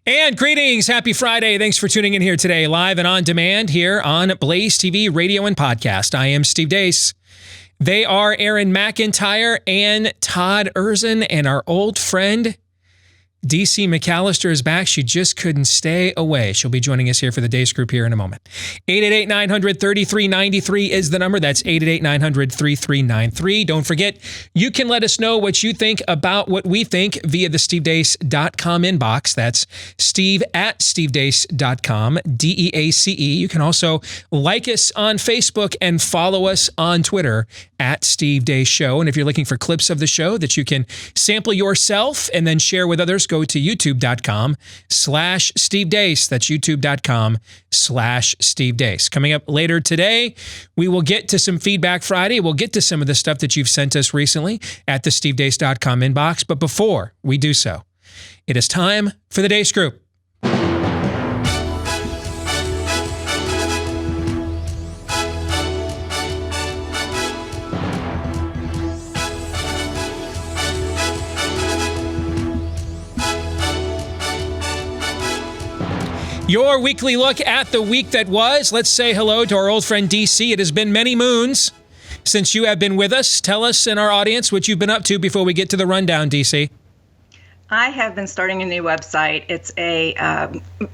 And greetings. Happy Friday. Thanks for tuning in here today, live and on demand here on Blaze TV, radio and podcast. I am Steve Deace. They are Aaron McIntyre and Todd Erzin, and our old friend DC McAllister is back. She just couldn't stay away. She'll be joining us here for the Deace Group here in a moment. 888-900-3393 is the number. That's 888-900-3393. Don't forget, you can let us know what you think about what we think via the stevedeace.com inbox. That's steve at stevedeace.com, D-E-A-C-E. You can also like us on Facebook and follow us on Twitter at Steve Deace Show. And if you're looking for clips of the show that you can sample yourself and then share with others, go to youtube.com/Steve Deace. That's youtube.com/Steve Deace. Coming up later today, we will get to some Feedback Friday. We'll get to some of the stuff that you've sent us recently at the stevedeace.com inbox. But before we do so, it is time for the Deace Group. Your weekly look at the week that was. Let's say hello to our old friend DC. It has been many moons since you have been with us. Tell us and our audience what you've been up to before we get to the rundown, DC. I have been starting a new website. It's a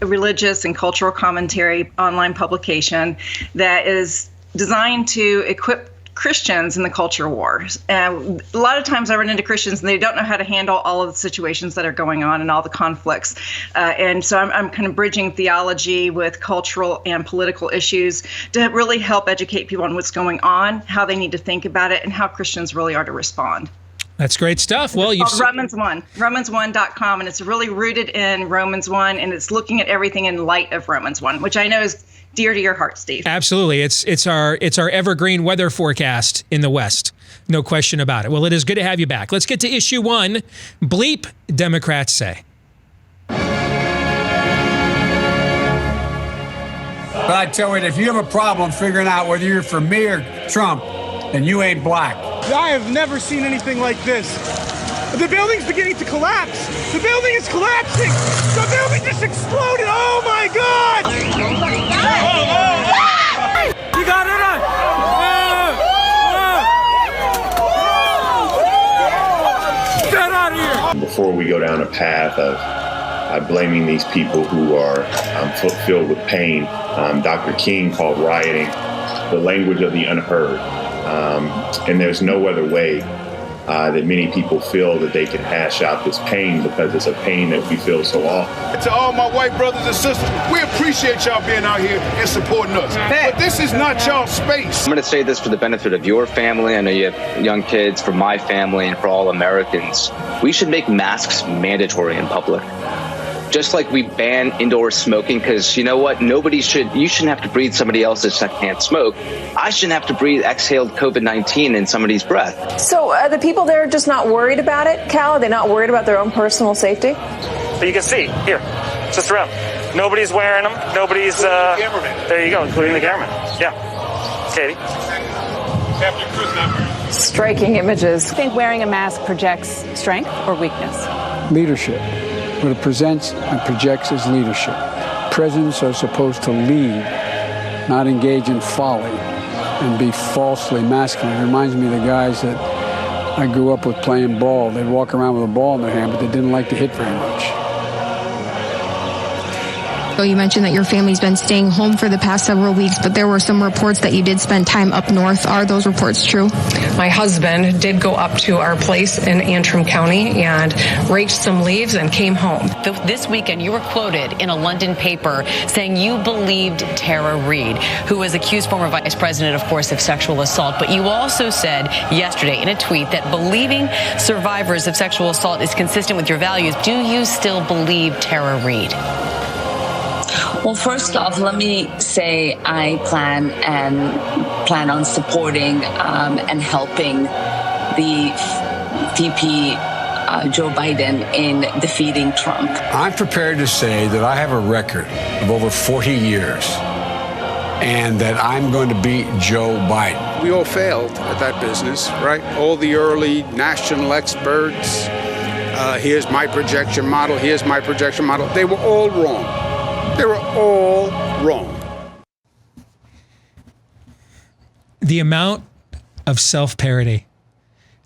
religious and cultural commentary online publication that is designed to equip Christians in the culture wars. A lot of times I run into Christians and they don't know how to handle all of the situations that are going on and all the conflicts. And so I'm kind of bridging theology with cultural and political issues to really help educate people on what's going on, how they need to think about it, and how Christians really are to respond. That's great stuff. Well, it's called Romans 1, Romans1.com, and it's really rooted in Romans 1, and it's looking at everything in light of Romans 1, which I know is dear to your heart, Steve. Absolutely. It's our evergreen weather forecast in the West. No question about it. Well, it is good to have you back. Let's get to issue 1. Bleep, Democrats say. But I tell you, if you have a problem figuring out whether you're for me or Trump, then you ain't black. I have never seen anything like this. The building's beginning to collapse. The building is collapsing. The building just exploded. Oh my God! You got it on. Get out of here! Before we go down a path of blaming these people who are filled with pain, Dr. King called rioting the language of the unheard. And there's no other way that many people feel that they can hash out this pain because it's a pain that we feel so often. To all my white brothers and sisters, we appreciate y'all being out here and supporting us. But this is not y'all's space. I'm going to say this for the benefit of your family. I know you have young kids, for my family, and for all Americans. We should make masks mandatory in public. Just like we ban indoor smoking, because you know what? You shouldn't have to breathe somebody else's secondhand smoke. I shouldn't have to breathe exhaled COVID-19 in somebody's breath. So the people there are just not worried about it, Cal? Are they not worried about their own personal safety? But you can see, here, just around. Nobody's wearing them. Nobody's, there you go, including the cameraman. Yeah. Katie? Striking images. I think wearing a mask projects strength or weakness. Leadership. What it presents and projects is leadership. Presidents are supposed to lead, not engage in folly and be falsely masculine. It reminds me of the guys that I grew up with playing ball. They'd walk around with a ball in their hand, but they didn't like to hit very much. So you mentioned that your family's been staying home for the past several weeks, but there were some reports that you did spend time up north. Are those reports true? My husband did go up to our place in Antrim County and raked some leaves and came home. This weekend, you were quoted in a London paper saying you believed Tara Reade, who was accused, former vice president, of course, of sexual assault. But you also said yesterday in a tweet that believing survivors of sexual assault is consistent with your values. Do you still believe Tara Reade? Well, first off, let me say I plan on supporting and helping the VP Joe Biden in defeating Trump. I'm prepared to say that I have a record of over 40 years and that I'm going to beat Joe Biden. We all failed at that business, right? All the early national experts, here's my projection model, here's my projection model. They were all wrong. They were all wrong. The amount of self-parody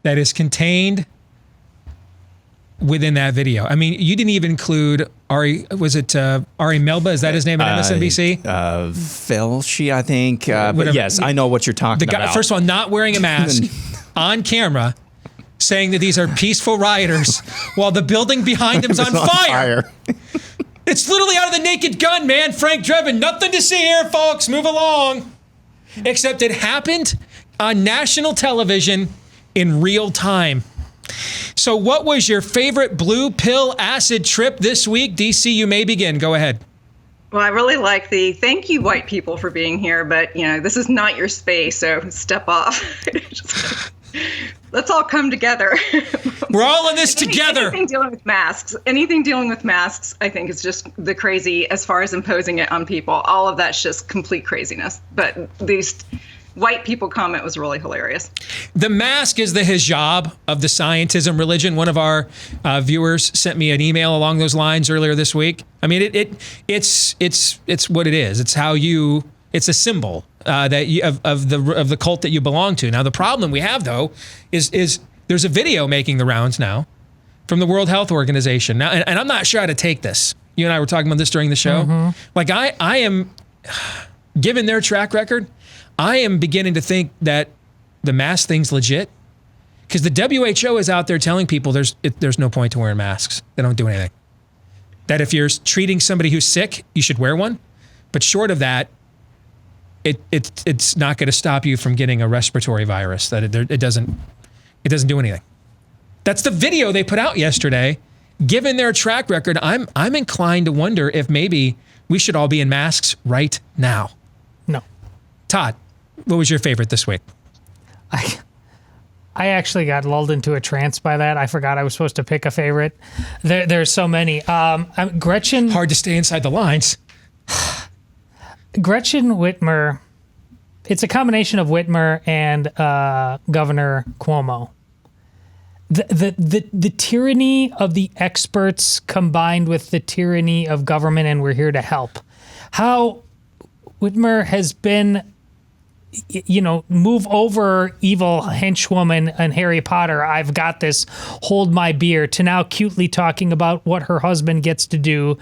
that is contained within that video. I mean, you didn't even include Ari. Was it Ari Melba? Is that his name at MSNBC? Velshi, I think. But yes, I know what you're talking about. First of all, not wearing a mask on camera, saying that these are peaceful rioters while the building behind them's on fire. It's literally out of the Naked Gun, man. Frank Drebin. Nothing to see here, folks. Move along. Except it happened on national television in real time. So what was your favorite blue pill acid trip this week? DC, you may begin. Go ahead. Well, I really like the thank you, white people, for being here, but, this is not your space, so step off. Let's all come together. We're all in this together. Anything dealing with masks, I think, is just the crazy as far as imposing it on people. All of that's just complete craziness. But these white people comment was really hilarious. The mask is the hijab of the scientism religion. One of our viewers sent me an email along those lines earlier this week. I mean, it's what it is. It's how you. It's a symbol that you, of the cult that you belong to. Now, the problem we have though is there's a video making the rounds now from the World Health Organization. Now, and I'm not sure how to take this. You and I were talking about this during the show. Mm-hmm. Like I am, given their track record, I am beginning to think that the mask thing's legit, because the WHO is out there telling people there's no point to wearing masks. They don't do anything. That if you're treating somebody who's sick, you should wear one. But short of that, it's not going to stop you from getting a respiratory virus. That it doesn't do anything. That's the video they put out yesterday. Given their track record, I'm inclined to wonder if maybe we should all be in masks right now. No. Todd, what was your favorite this week? I actually got lulled into a trance by that. I forgot I was supposed to pick a favorite. There's so many. Gretchen. Hard to stay inside the lines. Gretchen Whitmer. It's a combination of Whitmer and Governor Cuomo. The tyranny of the experts combined with the tyranny of government, and we're here to help. How Whitmer has been, move over evil henchwoman and Harry Potter, I've got this, hold my beer, to now cutely talking about what her husband gets to do,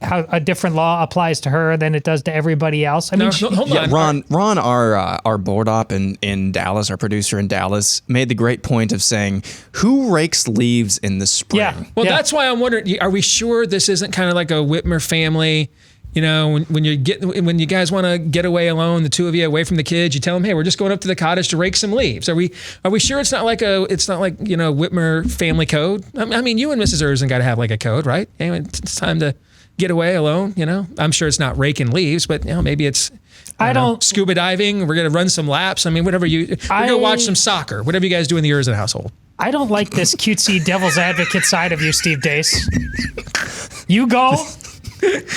how a different law applies to her than it does to everybody else. I mean, hold on. Ron, our board op in Dallas, our producer in Dallas, made the great point of saying, who rakes leaves in the spring? Yeah. Well, that's why I'm wondering, are we sure this isn't kind of like a Whitmer family? When you guys want to get away alone, the two of you away from the kids, you tell them, hey, we're just going up to the cottage to rake some leaves. Are we sure it's not like Whitmer family code? I mean, you and Mrs. Erzin got to have like a code, right? Anyway, it's time to get away alone. I'm sure it's not raking leaves, but maybe it's scuba diving. We're gonna run some laps. I mean, whatever we're gonna watch some soccer. Whatever you guys do in the Erzin household. I don't like this cutesy devil's advocate side of you, Steve Deace. You go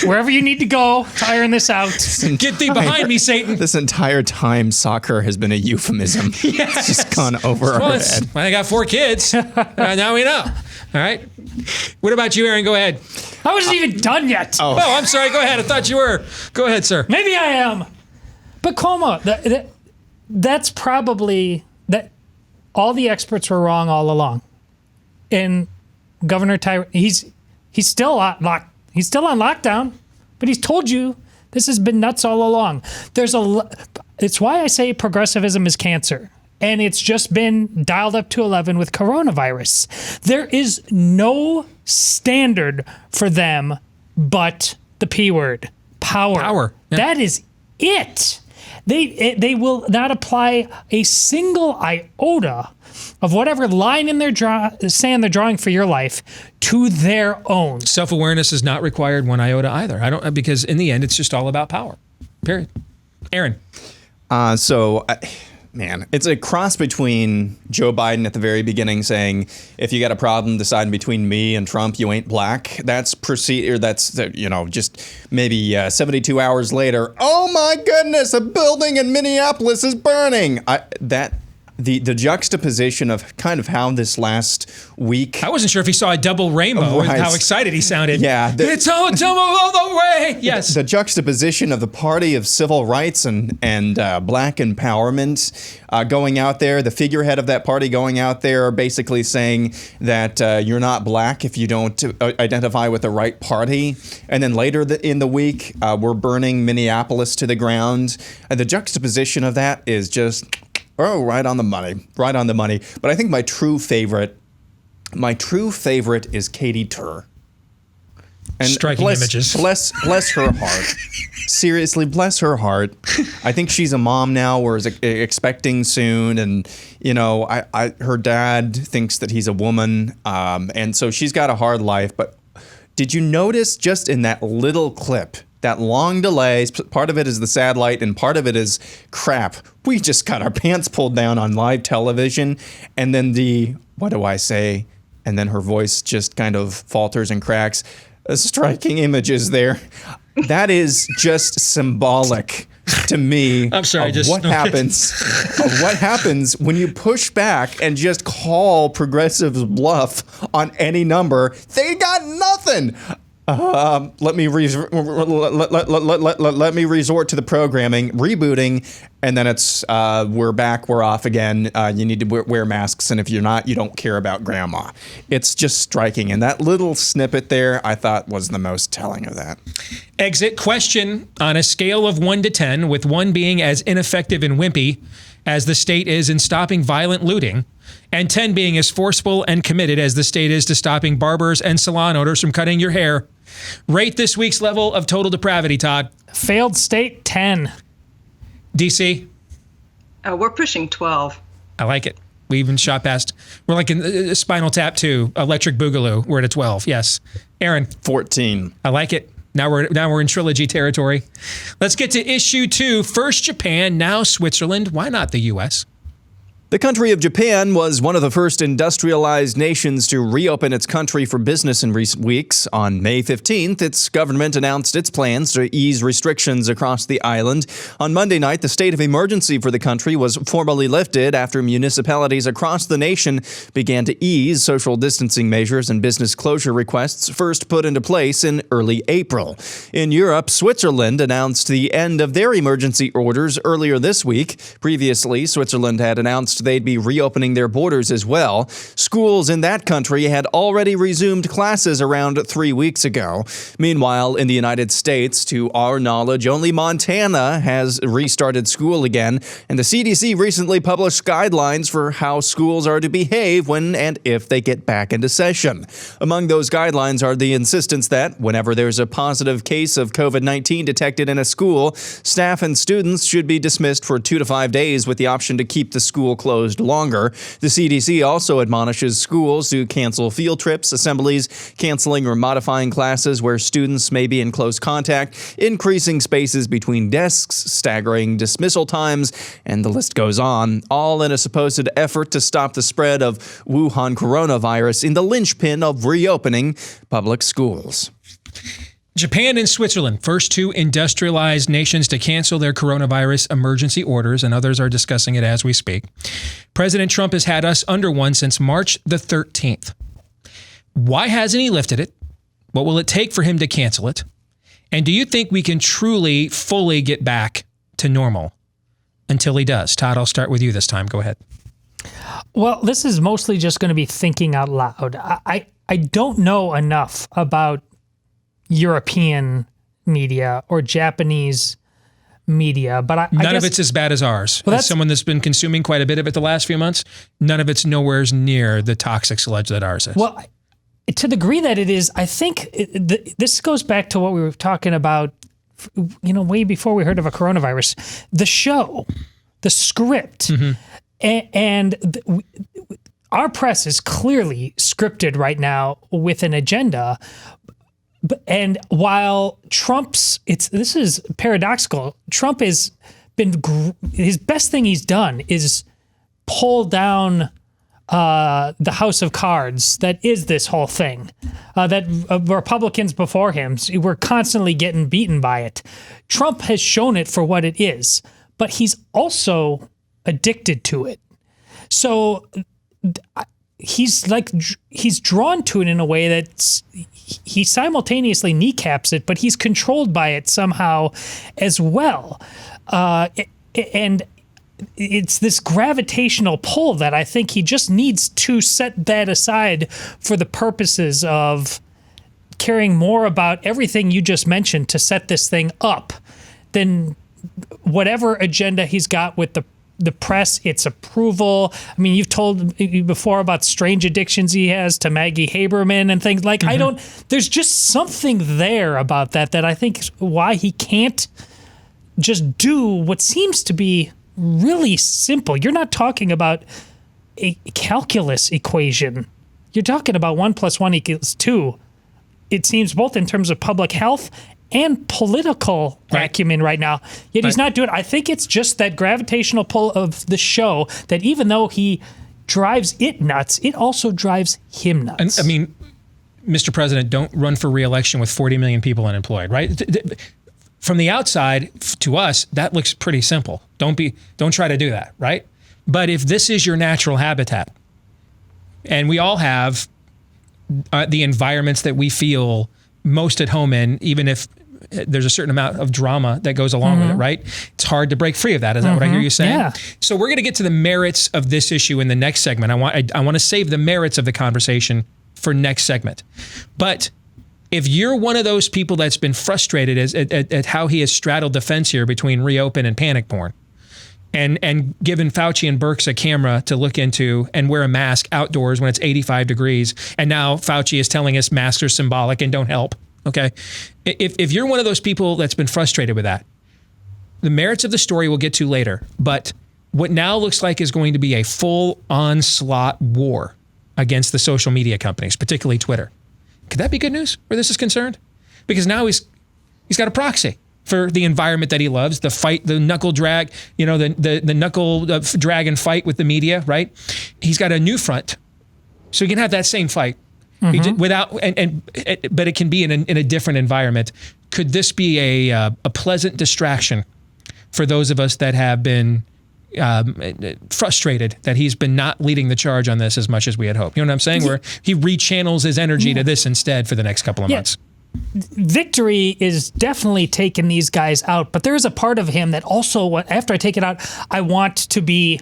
wherever you need to go to iron this out. Get thee behind me, Satan. This entire time, soccer has been a euphemism. Yes. It's just gone over our head. I got 4 kids. Now we know. All right. What about you, Aaron? Go ahead. I wasn't even done yet. Oh, I'm sorry. Go ahead. I thought you were. Go ahead, sir. Maybe I am. But Cuomo, that's probably that. All the experts were wrong all along. And Governor Tyree, he's still on lockdown, but he's told you this has been nuts all along. It's why I say progressivism is cancer. And it's just been dialed up to 11 with coronavirus. There is no standard for them but the P word, power. Yeah. That is it. They will not apply a single iota of whatever line in their sand they're drawing for your life to their own. Self-awareness is not required one iota either. Because in the end, it's just all about power. Period. Aaron. Man, it's a cross between Joe Biden at the very beginning saying, if you got a problem deciding between me and Trump, you ain't black. Just maybe 72 hours later, oh my goodness, a building in Minneapolis is burning. the juxtaposition of kind of how this last week. I wasn't sure if he saw a double rainbow and how excited he sounded. Yeah. It's all double the way. Yes. The juxtaposition of the party of civil rights and black empowerment going out there, the figurehead of that party going out there basically saying that you're not black if you don't identify with the right party. And then later in the week, we're burning Minneapolis to the ground. And the juxtaposition of that is just... right on the money. Right on the money. But I think my true favorite is Katie Tur. And striking images. Bless her heart. Seriously, bless her heart. I think she's a mom now or is expecting soon. And, you know, her dad thinks that he's a woman. And so she's got a hard life. But did you notice just in that little clip, that long delay, part of it is the satellite and part of it is crap. We just got our pants pulled down on live television. And then what do I say? And then her voice just kind of falters and cracks. Striking images there. That is just symbolic to me. I'm sorry, of what happens when you push back and just call progressives bluff on any number. They got nothing. Let me resort to the programming, rebooting, and then it's we're back, we're off again. You need to wear masks, and if you're not, you don't care about grandma. It's just striking, and that little snippet there, I thought was the most telling of that. Exit question on a scale of 1 to 10, with 1 being as ineffective and wimpy as the state is in stopping violent looting, and 10 being as forceful and committed as the state is to stopping barbers and salon owners from cutting your hair. Rate this week's level of total depravity, Todd. Failed state, 10. DC? We're pushing 12. I like it. We even shot past. We're like in Spinal Tap 2, Electric Boogaloo. We're at a 12. Yes. Aaron? 14. I like it. Now we're in trilogy territory. Let's get to issue 2. First Japan, now Switzerland. Why not the U.S.? The country of Japan was one of the first industrialized nations to reopen its country for business in recent weeks. On May 15th, its government announced its plans to ease restrictions across the island. On Monday night, the state of emergency for the country was formally lifted after municipalities across the nation began to ease social distancing measures and business closure requests first put into place in early April. In Europe, Switzerland announced the end of their emergency orders earlier this week. Previously, Switzerland had announced they'd be reopening their borders as well. Schools in that country had already resumed classes around 3 weeks ago. Meanwhile, in the United States, to our knowledge, only Montana has restarted school again, and the CDC recently published guidelines for how schools are to behave when and if they get back into session. Among those guidelines are the insistence that whenever there's a positive case of COVID-19 detected in a school, staff and students should be dismissed for 2 to 5 days with the option to keep the school closed longer. The CDC also admonishes schools to cancel field trips, assemblies, canceling or modifying classes where students may be in close contact, increasing spaces between desks, staggering dismissal times, and the list goes on, all in a supposed effort to stop the spread of Wuhan coronavirus in the linchpin of reopening public schools. Japan and Switzerland, first 2 industrialized nations to cancel their coronavirus emergency orders, and others are discussing it as we speak. President Trump has had us under one since March the 13th. Why hasn't he lifted it? What will it take for him to cancel it? And do you think we can truly, fully get back to normal until he does? Todd, I'll start with you this time. Go ahead. Well, this is mostly just going to be thinking out loud. I don't know enough about European media or Japanese media, but I none guess, of it's as bad as ours. Well, as someone that's been consuming quite a bit of it the last few months, none of it's nowhere near the toxic sludge that ours is. Well, to the degree that it is, I think this goes back to what we were talking about, way before we heard of a coronavirus. The show, the script, and our press is clearly scripted right now with an agenda. And while this is paradoxical, Trump has been, his best thing he's done is pull down the house of cards that is this whole thing. That Republicans before him were constantly getting beaten by it. Trump has shown it for what it is, but he's also addicted to it. So he's drawn to it in a way that he simultaneously kneecaps it, but he's controlled by it somehow as well. And it's this gravitational pull that I think he just needs to set that aside for the purposes of caring more about everything you just mentioned to set this thing up than whatever agenda he's got with the press, its approval. I mean, you've told me before about strange addictions he has to Maggie Haberman and things like, there's just something there about that I think is why he can't just do what seems to be really simple. You're not talking about a calculus equation. You're talking about 1 + 1 = 2. It seems both in terms of public health and political acumen right now. Yet he's not doing it. I think it's just that gravitational pull of the show that even though he drives it nuts, it also drives him nuts. I mean, Mr. President, don't run for re-election with 40 million people unemployed, right? From the outside, to us, that looks pretty simple. Don't try to do that, right? But if this is your natural habitat, and we all have the environments that we feel most at home in, even if there's a certain amount of drama that goes along with it, right? It's hard to break free of that. Is that what I hear you saying? Yeah. So we're going to get to the merits of this issue in the next segment. I want to save the merits of the conversation for next segment. But if you're one of those people that's been frustrated at how he has straddled the fence here between reopen and panic porn, and given Fauci and Birx a camera to look into and wear a mask outdoors when it's 85 degrees, and now Fauci is telling us masks are symbolic and don't help, okay? If you're one of those people that's been frustrated with that, the merits of the story we'll get to later, but what now looks like is going to be a full onslaught war against the social media companies, particularly Twitter. Could that be good news where this is concerned? Because now he's got a proxy for the environment that he loves, the fight, the knuckle drag, the knuckle drag and fight with the media, right? He's got a new front, so he can have that same fight without, but it can be in a different environment. Could this be a pleasant distraction for those of us that have been frustrated that he's been not leading the charge on this as much as we had hoped? You know what I'm saying? Where he rechannels his energy to this instead for the next couple of months. Victory is definitely taking these guys out, but there is a part of him that also, after I take it out, I want to be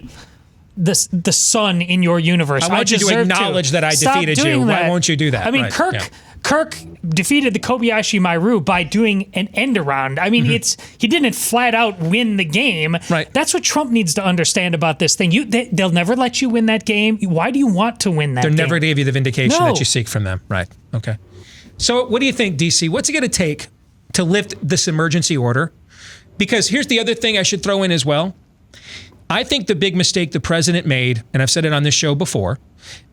the sun in your universe. I want you to acknowledge that I defeated you. Why won't you do that? I mean, Kirk defeated the Kobayashi Maru by doing an end around. I mean, he didn't flat out win the game. Right. That's what Trump needs to understand about this thing. They'll never let you win that game. Why do you want to win that game? They're never gave you the vindication that you seek from them. Right. Okay. So what do you think, DC? What's it going to take to lift this emergency order? Because here's the other thing I should throw in as well. I think the big mistake the president made, and I've said it on this show before,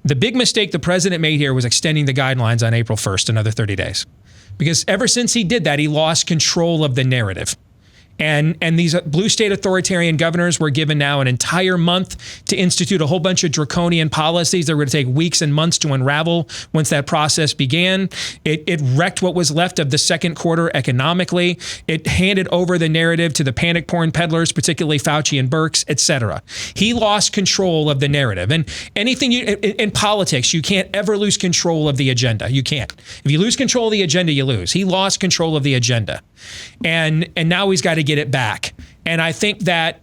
the big mistake the president made here was extending the guidelines on April 1st, another 30 days. Because ever since he did that, he lost control of the narrative. And these blue state authoritarian governors were given now an entire month to institute a whole bunch of draconian policies that were going to take weeks and months to unravel once that process began. It wrecked what was left of the second quarter economically. It handed over the narrative to the panic porn peddlers, particularly Fauci and Birx, etc. He lost control of the narrative. And anything in politics, you can't ever lose control of the agenda. You can't. If you lose control of the agenda, you lose. He lost control of the agenda. And now he's got to get it back. And I think that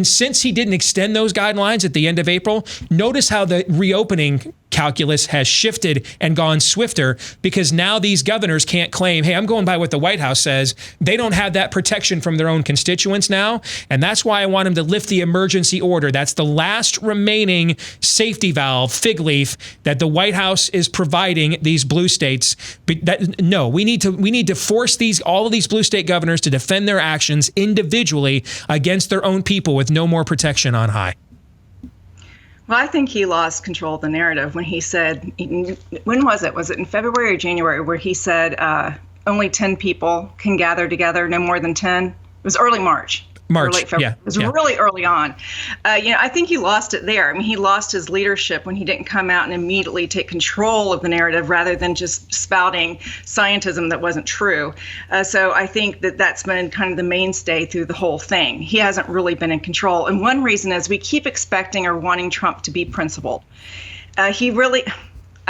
since he didn't extend those guidelines at the end of April, notice how the reopening calculus has shifted and gone swifter, because now these governors can't claim, hey, I'm going by what the White House says. They don't have that protection from their own constituents now. And that's why I want him to lift the emergency order. That's the last remaining safety valve, fig leaf, that the White House is providing these blue states. But we need to force all of these blue state governors to defend their actions individually against their own people with no more protection on high. Well, I think he lost control of the narrative when he said, when was it? Was it in February or January, where he said only 10 people can gather together, no more than 10? It was early March. March, late February. It was really early on. I think he lost it there. I mean, he lost his leadership when he didn't come out and immediately take control of the narrative rather than just spouting scientism that wasn't true. So I think that's been kind of the mainstay through the whole thing. He hasn't really been in control. And one reason is we keep expecting or wanting Trump to be principled.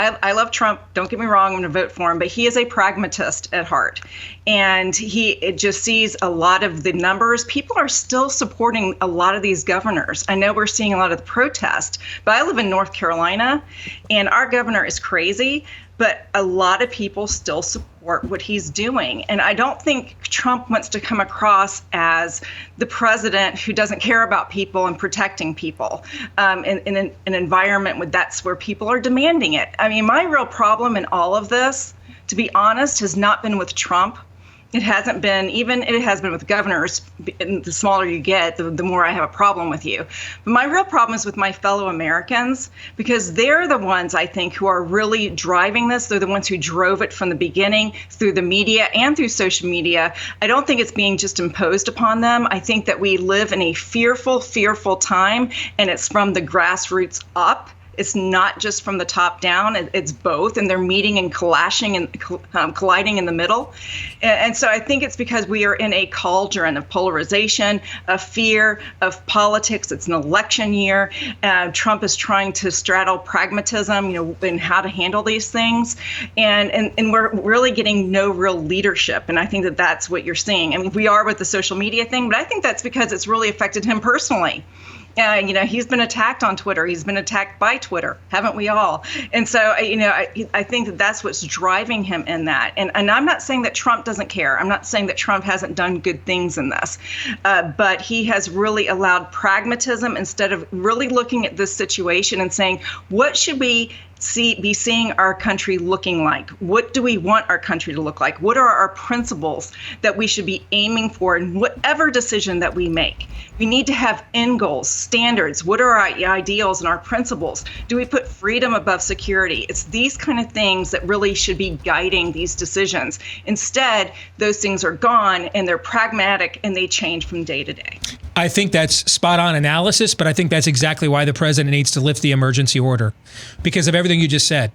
I love Trump. Don't get me wrong. I'm going to vote for him. But he is a pragmatist at heart. And it just sees a lot of the numbers. People are still supporting a lot of these governors. I know we're seeing a lot of the protest. But I live in North Carolina, and our governor is crazy. But a lot of people still support what he's doing. And I don't think Trump wants to come across as the president who doesn't care about people and protecting people in an environment that's where people are demanding it. I mean, my real problem in all of this, to be honest, has not been with Trump. It hasn't been, it has been with governors. And the smaller you get, the more I have a problem with you. But my real problem is with my fellow Americans, because they're the ones, I think, who are really driving this. They're the ones who drove it from the beginning through the media and through social media. I don't think it's being just imposed upon them. I think that we live in a fearful time, and it's from the grassroots up. It's not just from the top down. It's both, and they're meeting and colliding in the middle. And so I think it's because we are in a cauldron of polarization, of fear, of politics. It's an election year. Trump is trying to straddle pragmatism, in how to handle these things. And we're really getting no real leadership. And I think that's what you're seeing. I mean, we are with the social media thing, but I think that's because it's really affected him personally. He's been attacked on Twitter. He's been attacked by Twitter, haven't we all? And so, I think that's what's driving him in that. And I'm not saying that Trump doesn't care. I'm not saying that Trump hasn't done good things in this. But he has really allowed pragmatism instead of really looking at this situation and saying, what should we be seeing our country looking like? What do we want our country to look like? What are our principles that we should be aiming for in whatever decision that we make? We need to have end goals, standards. What are our ideals and our principles? Do we put freedom above security? It's these kind of things that really should be guiding these decisions. Instead, those things are gone, and they're pragmatic, and they change from day to day. I think that's spot on analysis, but I think that's exactly why the president needs to lift the emergency order, because of everything you just said.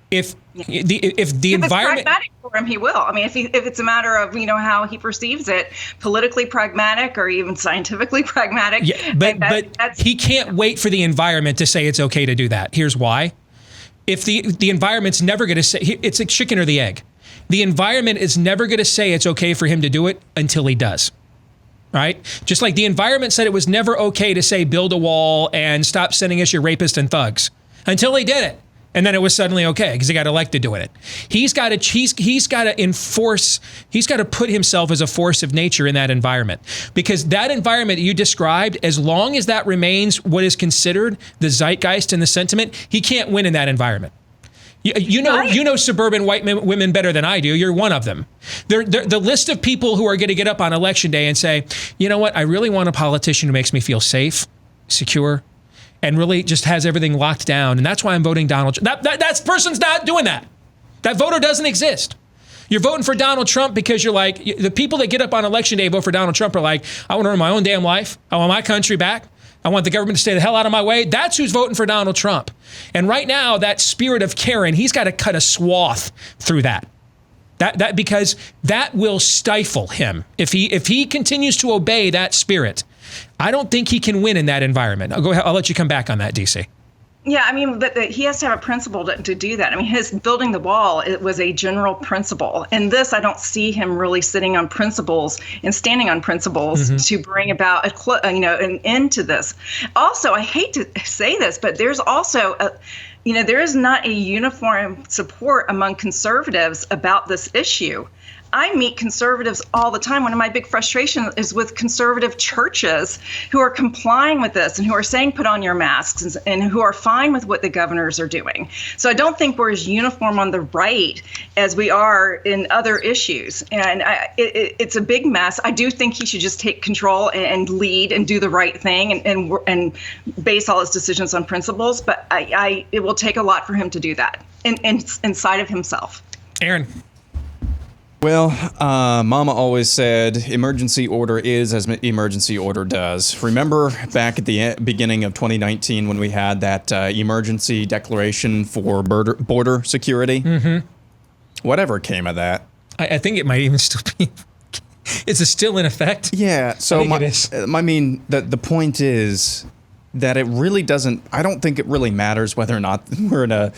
If the environment, it's pragmatic for him, he will. I mean, if it's a matter of how he perceives it, politically pragmatic or even scientifically pragmatic. Yeah, but he can't wait for the environment to say it's okay to do that. Here's why: if the environment's never going to say, it's a chicken or the egg. The environment is never going to say it's okay for him to do it until he does. Right? Just like the environment said it was never okay to say build a wall and stop sending us your rapists and thugs until he did it. And then it was suddenly okay because he got elected doing it. He's got to enforce, he's got to put himself as a force of nature in that environment, because that environment you described, as long as that remains what is considered the zeitgeist and the sentiment, he can't win in that environment. You know suburban white women better than I do. You're one of them. The list of people who are going to get up on election day and say, you know what, I really want a politician who makes me feel safe, secure, and really just has everything locked down. And that's why I'm voting Donald Trump. That person's not doing that. That voter doesn't exist. You're voting for Donald Trump because you're like, the people that get up on election day and vote for Donald Trump are like, I want to earn my own damn life. I want my country back. I want the government to stay the hell out of my way. That's who's voting for Donald Trump. And right now, that spirit of Karen, he's got to cut a swath through that. That because that will stifle him. If he continues to obey that spirit, I don't think he can win in that environment. I'll let you come back on that, DC. Yeah, I mean, but he has to have a principle to do that. I mean, his building the wall, it was a general principle. And this, I don't see him really sitting on principles and standing on principles to bring about an end to this. Also, I hate to say this, but there's also there is not a uniform support among conservatives about this issue. I meet conservatives all the time. One of my big frustrations is with conservative churches who are complying with this and who are saying put on your masks and who are fine with what the governors are doing. So I don't think we're as uniform on the right as we are in other issues. And it's a big mess. I do think he should just take control and lead and do the right thing and base all his decisions on principles. But it will take a lot for him to do that inside of himself. Aaron. Well, Mama always said emergency order is as emergency order does. Remember back at the beginning of 2019 when we had that emergency declaration for border security? Mm-hmm. Whatever came of that. I think it might even still be. Is it still in effect? Yeah. So it is. The point is that it really doesn't. I don't think it really matters whether or not we're in a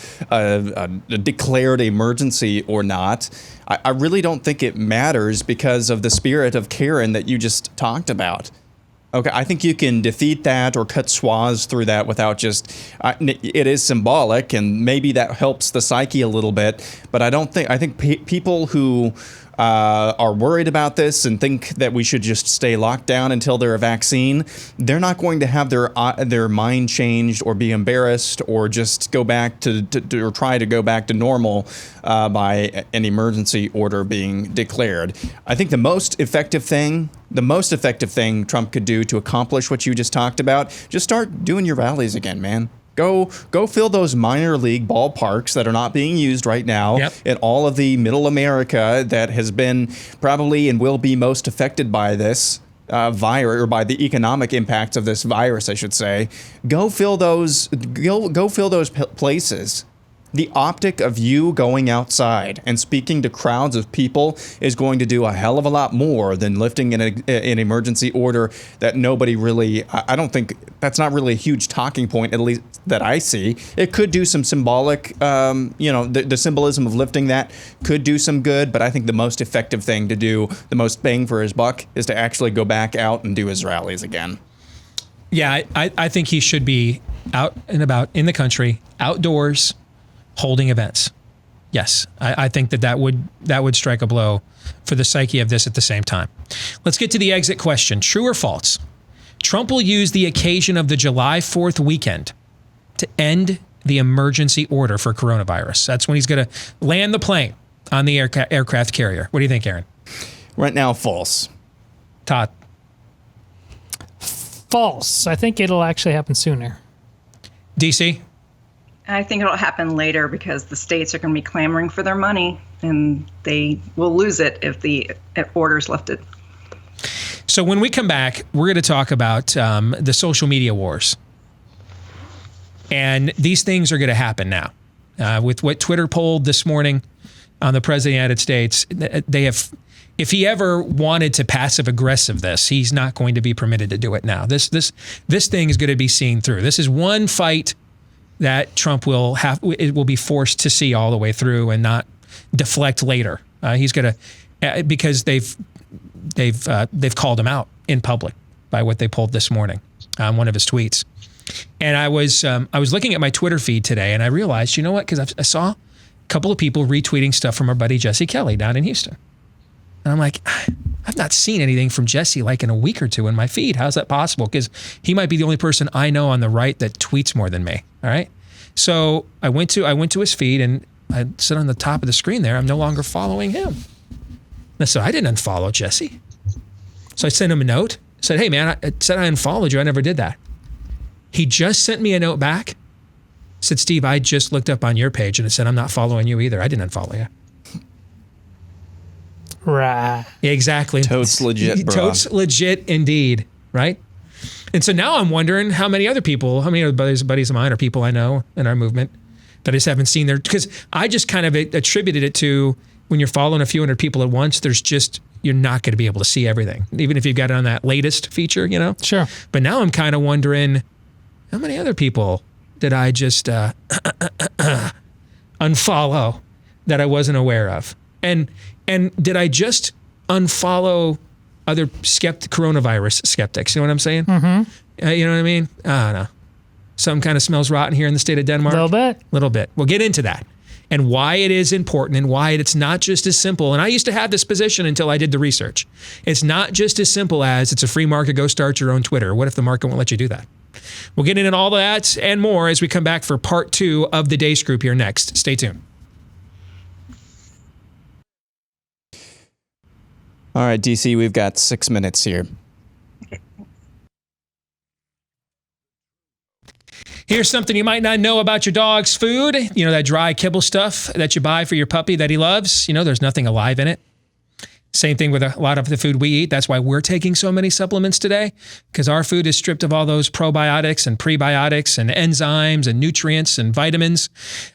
declared emergency or not. I really don't think it matters because of the spirit of Karen that you just talked about. Okay, I think you can defeat that or cut swaths through that without just. It is symbolic, and maybe that helps the psyche a little bit. But I don't think. I think people who are worried about this and think that we should just stay locked down until there's a vaccine, they're not going to have their mind changed or be embarrassed or just go back to or try to go back to normal by an emergency order being declared. I think the most effective thing Trump could do to accomplish what you just talked about, just start doing your rallies again, man. Go fill those minor league ballparks that are not being used right now in all of the middle America that has been probably and will be most affected by this virus, or by the economic impacts of this virus, I should say. Go fill those places. The optic of you going outside and speaking to crowds of people is going to do a hell of a lot more than lifting an emergency order that nobody really, I don't think, that's not really a huge talking point, at least that I see. It could do some symbolic, the symbolism of lifting that could do some good, but I think the most effective thing to do, the most bang for his buck, is to actually go back out and do his rallies again. Yeah, I think he should be out and about in the country, outdoors, holding events. Yes, I think that would strike a blow for the psyche of this at the same time. Let's get to the exit question. True or false? Trump will use the occasion of the July 4th weekend to end the emergency order for coronavirus. That's when he's going to land the plane on the aircraft carrier. What do you think, Aaron? Right now, false. Todd? False. I think it'll actually happen sooner. DC? I think it'll happen later because the states are going to be clamoring for their money, and they will lose it if the order's lifted. So when we come back, we're going to talk about the social media wars. And these things are going to happen now. With what Twitter polled this morning on the President of the United States, they have, if he ever wanted to passive aggressive this, he's not going to be permitted to do it now. This thing is going to be seen through. This is one fight that Trump will be forced to see all the way through and not deflect later. He's going to, because they've called him out in public by what they pulled this morning on one of his tweets. And I was looking at my Twitter feed today, and I realized, you know what? Because I saw a couple of people retweeting stuff from our buddy Jesse Kelly down in Houston, and I'm like, I've not seen anything from Jesse like in a week or two in my feed. How's that possible? Because he might be the only person I know on the right that tweets more than me. All right. So I went to his feed, and I said on the top of the screen there, I'm no longer following him. And so I didn't unfollow Jesse. So I sent him a note. I said, hey man, I said I unfollowed you. I never did that. He just sent me a note back. Said, Steve, I just looked up on your page and it said, I'm not following you either. I didn't unfollow you. Right. Yeah, exactly. Totes legit, bro. Totes legit indeed, right? And so now I'm wondering how many other buddies of mine or people I know in our movement that I just haven't seen there. Because I just kind of attributed it to when you're following a few hundred people at once, you're not going to be able to see everything, even if you've got it on that latest feature, you know? Sure. But now I'm kind of wondering, how many other people did I just unfollow that I wasn't aware of? And did I just unfollow other coronavirus skeptics? You know what I'm saying? Mm-hmm. You know what I mean? I don't know. Some kind of smells rotten here in the state of Denmark. A little bit. We'll get into that and why it is important and why it's not just as simple. And I used to have this position until I did the research. It's not just as simple as it's a free market, go start your own Twitter. What if the market won't let you do that? We'll get into all that and more as we come back for part 2 of the Deace Group here next. Stay tuned. All right, DC, we've got 6 minutes here. Here's something you might not know about your dog's food. You know, that dry kibble stuff that you buy for your puppy that he loves? You know, there's nothing alive in it. Same thing with a lot of the food we eat. That's why we're taking so many supplements today, because our food is stripped of all those probiotics and prebiotics and enzymes and nutrients and vitamins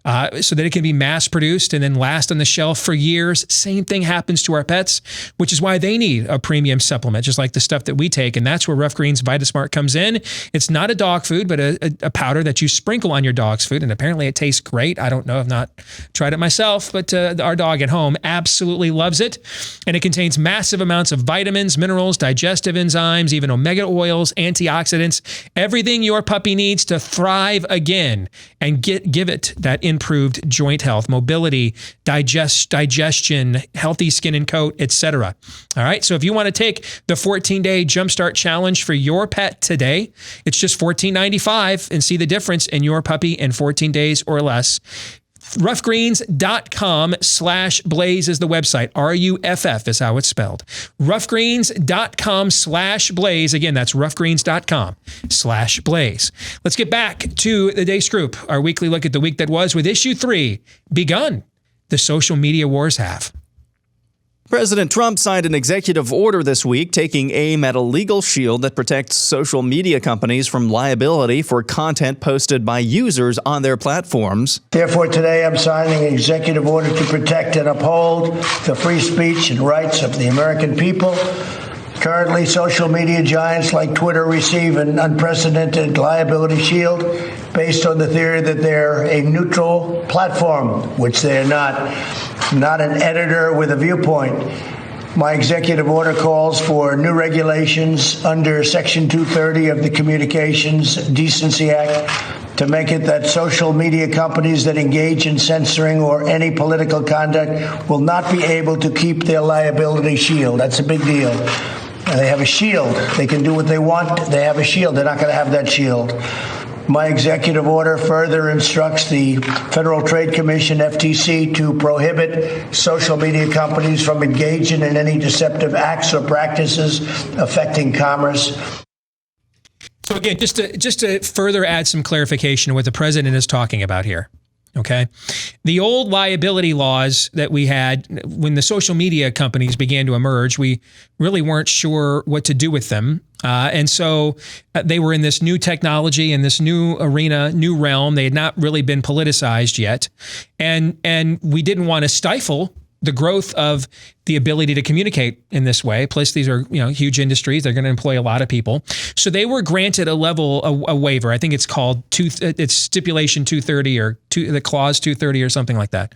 so that it can be mass produced and then last on the shelf for years. Same thing happens to our pets, which is why they need a premium supplement, just like the stuff that we take. And that's where Rough Greens VitaSmart comes in. It's not a dog food, but a powder that you sprinkle on your dog's food. And apparently it tastes great. I don't know. I've not tried it myself, but our dog at home absolutely loves it. And it contains massive amounts of vitamins, minerals, digestive enzymes, even omega oils, antioxidants, everything your puppy needs to thrive again and give it that improved joint health, mobility, digestion, healthy skin and coat, etc. All right. So if you want to take the 14-day Jumpstart Challenge for your pet today, it's just $14.95 and see the difference in your puppy in 14 days or less. Roughgreens.com/blaze is the website. RUFF is how it's spelled. Roughgreens.com/blaze. Again, that's roughgreens.com/blaze. Let's get back to the Deace Group, our weekly look at the week that was with issue 3, begun. The social media wars have. President Trump signed an executive order this week taking aim at a legal shield that protects social media companies from liability for content posted by users on their platforms. Therefore, today I'm signing an executive order to protect and uphold the free speech and rights of the American people. Currently, social media giants like Twitter receive an unprecedented liability shield based on the theory that they're a neutral platform, which they're not an editor with a viewpoint. My executive order calls for new regulations under Section 230 of the Communications Decency Act to make it that social media companies that engage in censoring or any political conduct will not be able to keep their liability shield. That's a big deal. They have a shield. They can do what they want. They have a shield. They're not going to have that shield. My executive order further instructs the Federal Trade Commission, FTC, to prohibit social media companies from engaging in any deceptive acts or practices affecting commerce. So again, just to further add some clarification to what the president is talking about here. Okay. The old liability laws that we had when the social media companies began to emerge, we really weren't sure what to do with them. And so they were in this new technology and this new arena, new realm. They had not really been politicized yet. And we didn't want to stifle the growth of the ability to communicate in this way. Plus, these are huge industries. They're going to employ a lot of people. So they were granted a waiver. I think it's called it's stipulation 230 or the clause 230 or something like that.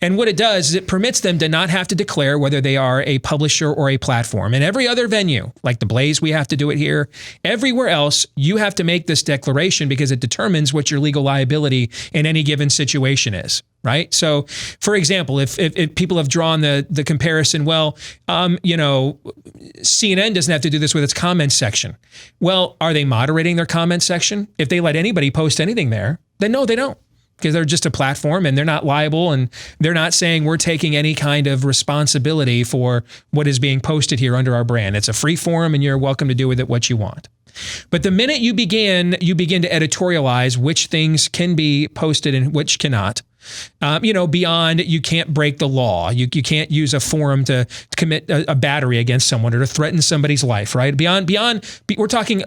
And what it does is it permits them to not have to declare whether they are a publisher or a platform. And every other venue, like the Blaze, we have to do it here. Everywhere else, you have to make this declaration because it determines what your legal liability in any given situation is. Right. So, for example, if people have drawn the comparison, well, CNN doesn't have to do this with its comments section. Well, are they moderating their comments section? If they let anybody post anything there, then no, they don't, because they're just a platform and they're not liable and they're not saying we're taking any kind of responsibility for what is being posted here under our brand. It's a free forum and you're welcome to do with it what you want. But the minute you begin to editorialize which things can be posted and which cannot, beyond you can't break the law. You can't use a forum to commit a battery against someone or to threaten somebody's life, right? Beyond, we're talking,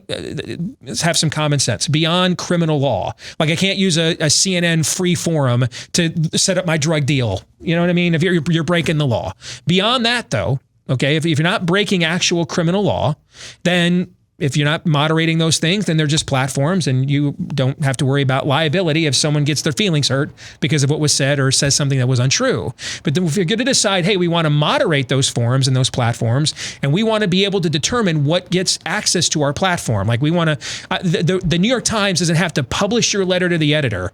let's have some common sense, beyond criminal law. Like I can't use a CNN free forum to set up my drug deal. You know what I mean? If you're breaking the law. Beyond that though, okay, if you're not breaking actual criminal law, then if you're not moderating those things, then they're just platforms and you don't have to worry about liability if someone gets their feelings hurt because of what was said or says something that was untrue. But then if you're going to decide, hey, we want to moderate those forums and those platforms, and we want to be able to determine what gets access to our platform. Like we want to, the New York Times doesn't have to publish your letter to the editor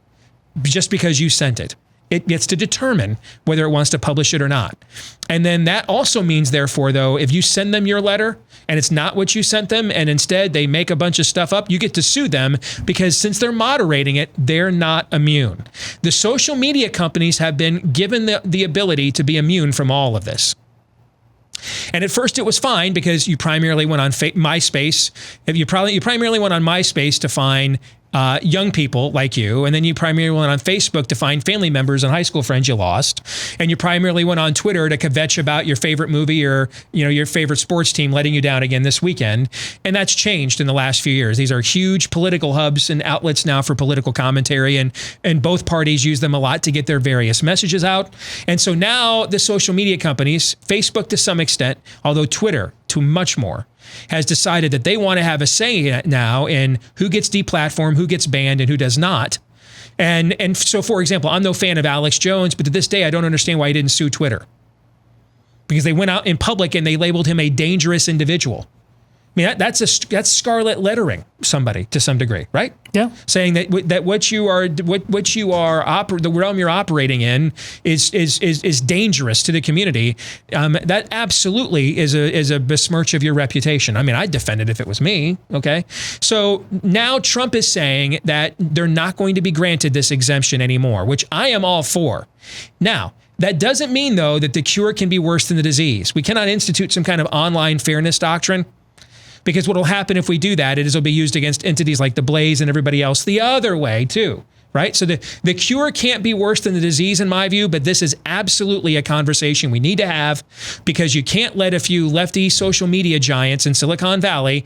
just because you sent it. It gets to determine whether it wants to publish it or not. And then that also means, therefore, though, if you send them your letter and it's not what you sent them and instead they make a bunch of stuff up, you get to sue them because since they're moderating it, they're not immune. The social media companies have been given the ability to be immune from all of this. And at first it was fine because you primarily went on MySpace. You primarily went on MySpace to find young people like you, and then you primarily went on Facebook to find family members and high school friends you lost, and you primarily went on Twitter to kvetch about your favorite movie or your favorite sports team letting you down again this weekend. And that's changed in the last few years. These are huge political hubs and outlets now for political commentary, and both parties use them a lot to get their various messages out. And so now the social media companies, Facebook to some extent, although Twitter to much more, has decided that they want to have a say now in who gets deplatformed, who gets banned, and who does not. And so, for example, I'm no fan of Alex Jones, but to this day, I don't understand why he didn't sue Twitter. Because they went out in public and they labeled him a dangerous individual. I mean, that's scarlet lettering somebody to some degree, right? Yeah. Saying that the realm you're operating in is dangerous to the community. That absolutely is a besmirch of your reputation. I mean, I'd defend it if it was me. Okay. So now Trump is saying that they're not going to be granted this exemption anymore, which I am all for. Now, that doesn't mean, though, that the cure can be worse than the disease. We cannot institute some kind of online fairness doctrine. Because what will happen if we do that is it'll be used against entities like the Blaze and everybody else the other way too, right? So the cure can't be worse than the disease in my view, but this is absolutely a conversation we need to have, because you can't let a few lefty social media giants in Silicon Valley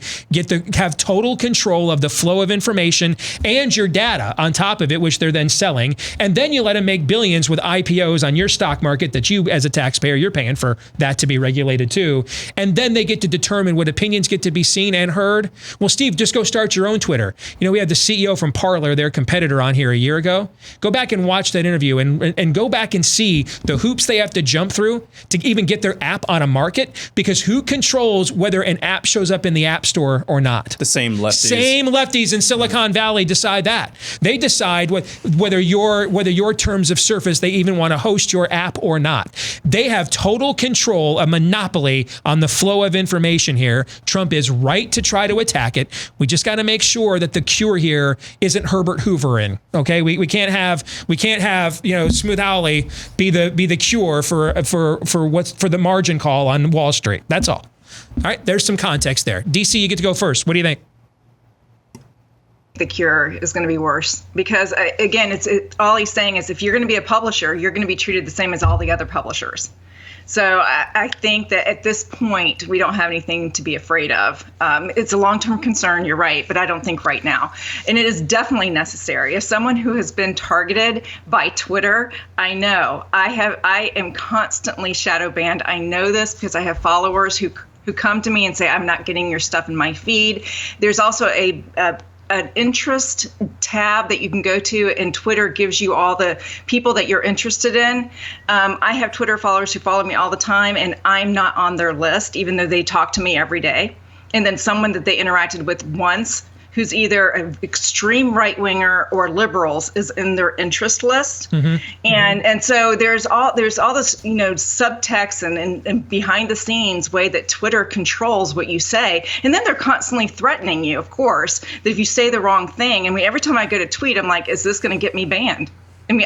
have total control of the flow of information and your data on top of it, which they're then selling. And then you let them make billions with IPOs on your stock market that you, as a taxpayer, you're paying for that to be regulated too. And then they get to determine what opinions get to be seen and heard. Well, Steve, just go start your own Twitter. We had the CEO from Parler, their competitor, on here a year ago. Go back and watch that interview and go back and see the hoops they have to jump through to even get their app on a market, because who controls whether an app shows up in the App Store or not? The same lefties. Same lefties in Silicon Valley decide that. They decide whether your terms of service, they even want to host your app or not. They have total control, a monopoly on the flow of information here. Trump is right to try to attack it. We just got to make sure that the cure here isn't Herbert Hoover-ing. Okay, we can't have Smooth Howley be the cure for the margin call on Wall Street. That's all. All right, there's some context there. DC, you get to go first. What do you think? The cure is going to be worse, because again, all he's saying is if you're going to be a publisher, you're going to be treated the same as all the other publishers. So I think that at this point, we don't have anything to be afraid of. It's a long-term concern, you're right, but I don't think right now. And it is definitely necessary. As someone who has been targeted by Twitter, I know I am constantly shadow banned. I know this because I have followers who come to me and say, I'm not getting your stuff in my feed. There's also an interest tab that you can go to, and Twitter gives you all the people that you're interested in. I have Twitter followers who follow me all the time, and I'm not on their list, even though they talk to me every day. And then someone that they interacted with once, who's either an extreme right-winger or liberals, is in their interest list. Mm-hmm. And so there's all this, subtext and behind the scenes way that Twitter controls what you say. And then they're constantly threatening you, of course, that if you say the wrong thing, every time I go to tweet, I'm like, is this going to get me banned?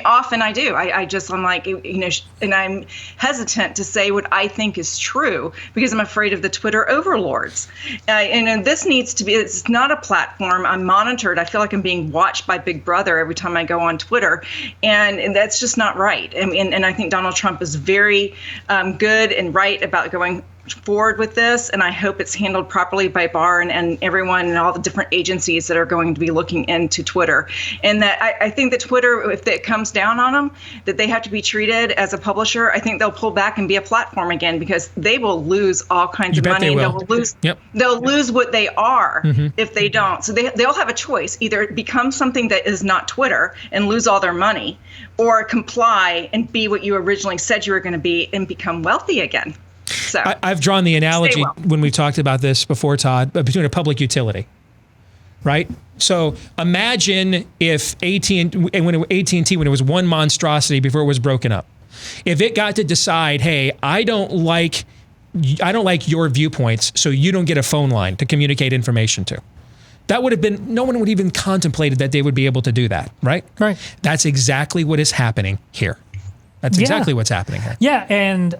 Often I do. I'm like, and I'm hesitant to say what I think is true because I'm afraid of the Twitter overlords. And this needs to be, it's not a platform. I'm monitored. I feel like I'm being watched by Big Brother every time I go on Twitter. And that's just not right. And I think Donald Trump is very good and right about going forward with this, and I hope it's handled properly by Barr and everyone and all the different agencies that are going to be looking into Twitter. And that I think that Twitter, if it comes down on them, that they have to be treated as a publisher, I think they'll pull back and be a platform again, because they will lose all kinds of money. They'll lose what they are if they don't. So they'll have a choice: either become something that is not Twitter and lose all their money, or comply and be what you originally said you were going to be and become wealthy again. So I've drawn the analogy when we've talked about this before, Todd, between a public utility, right? So imagine if AT&T, when it was one monstrosity before it was broken up, if it got to decide, hey, I don't like your viewpoints, so you don't get a phone line to communicate information to. That would have been, no one would even contemplated that they would be able to do that, right? Right. That's exactly what is happening here. That's exactly what's happening here. Yeah, and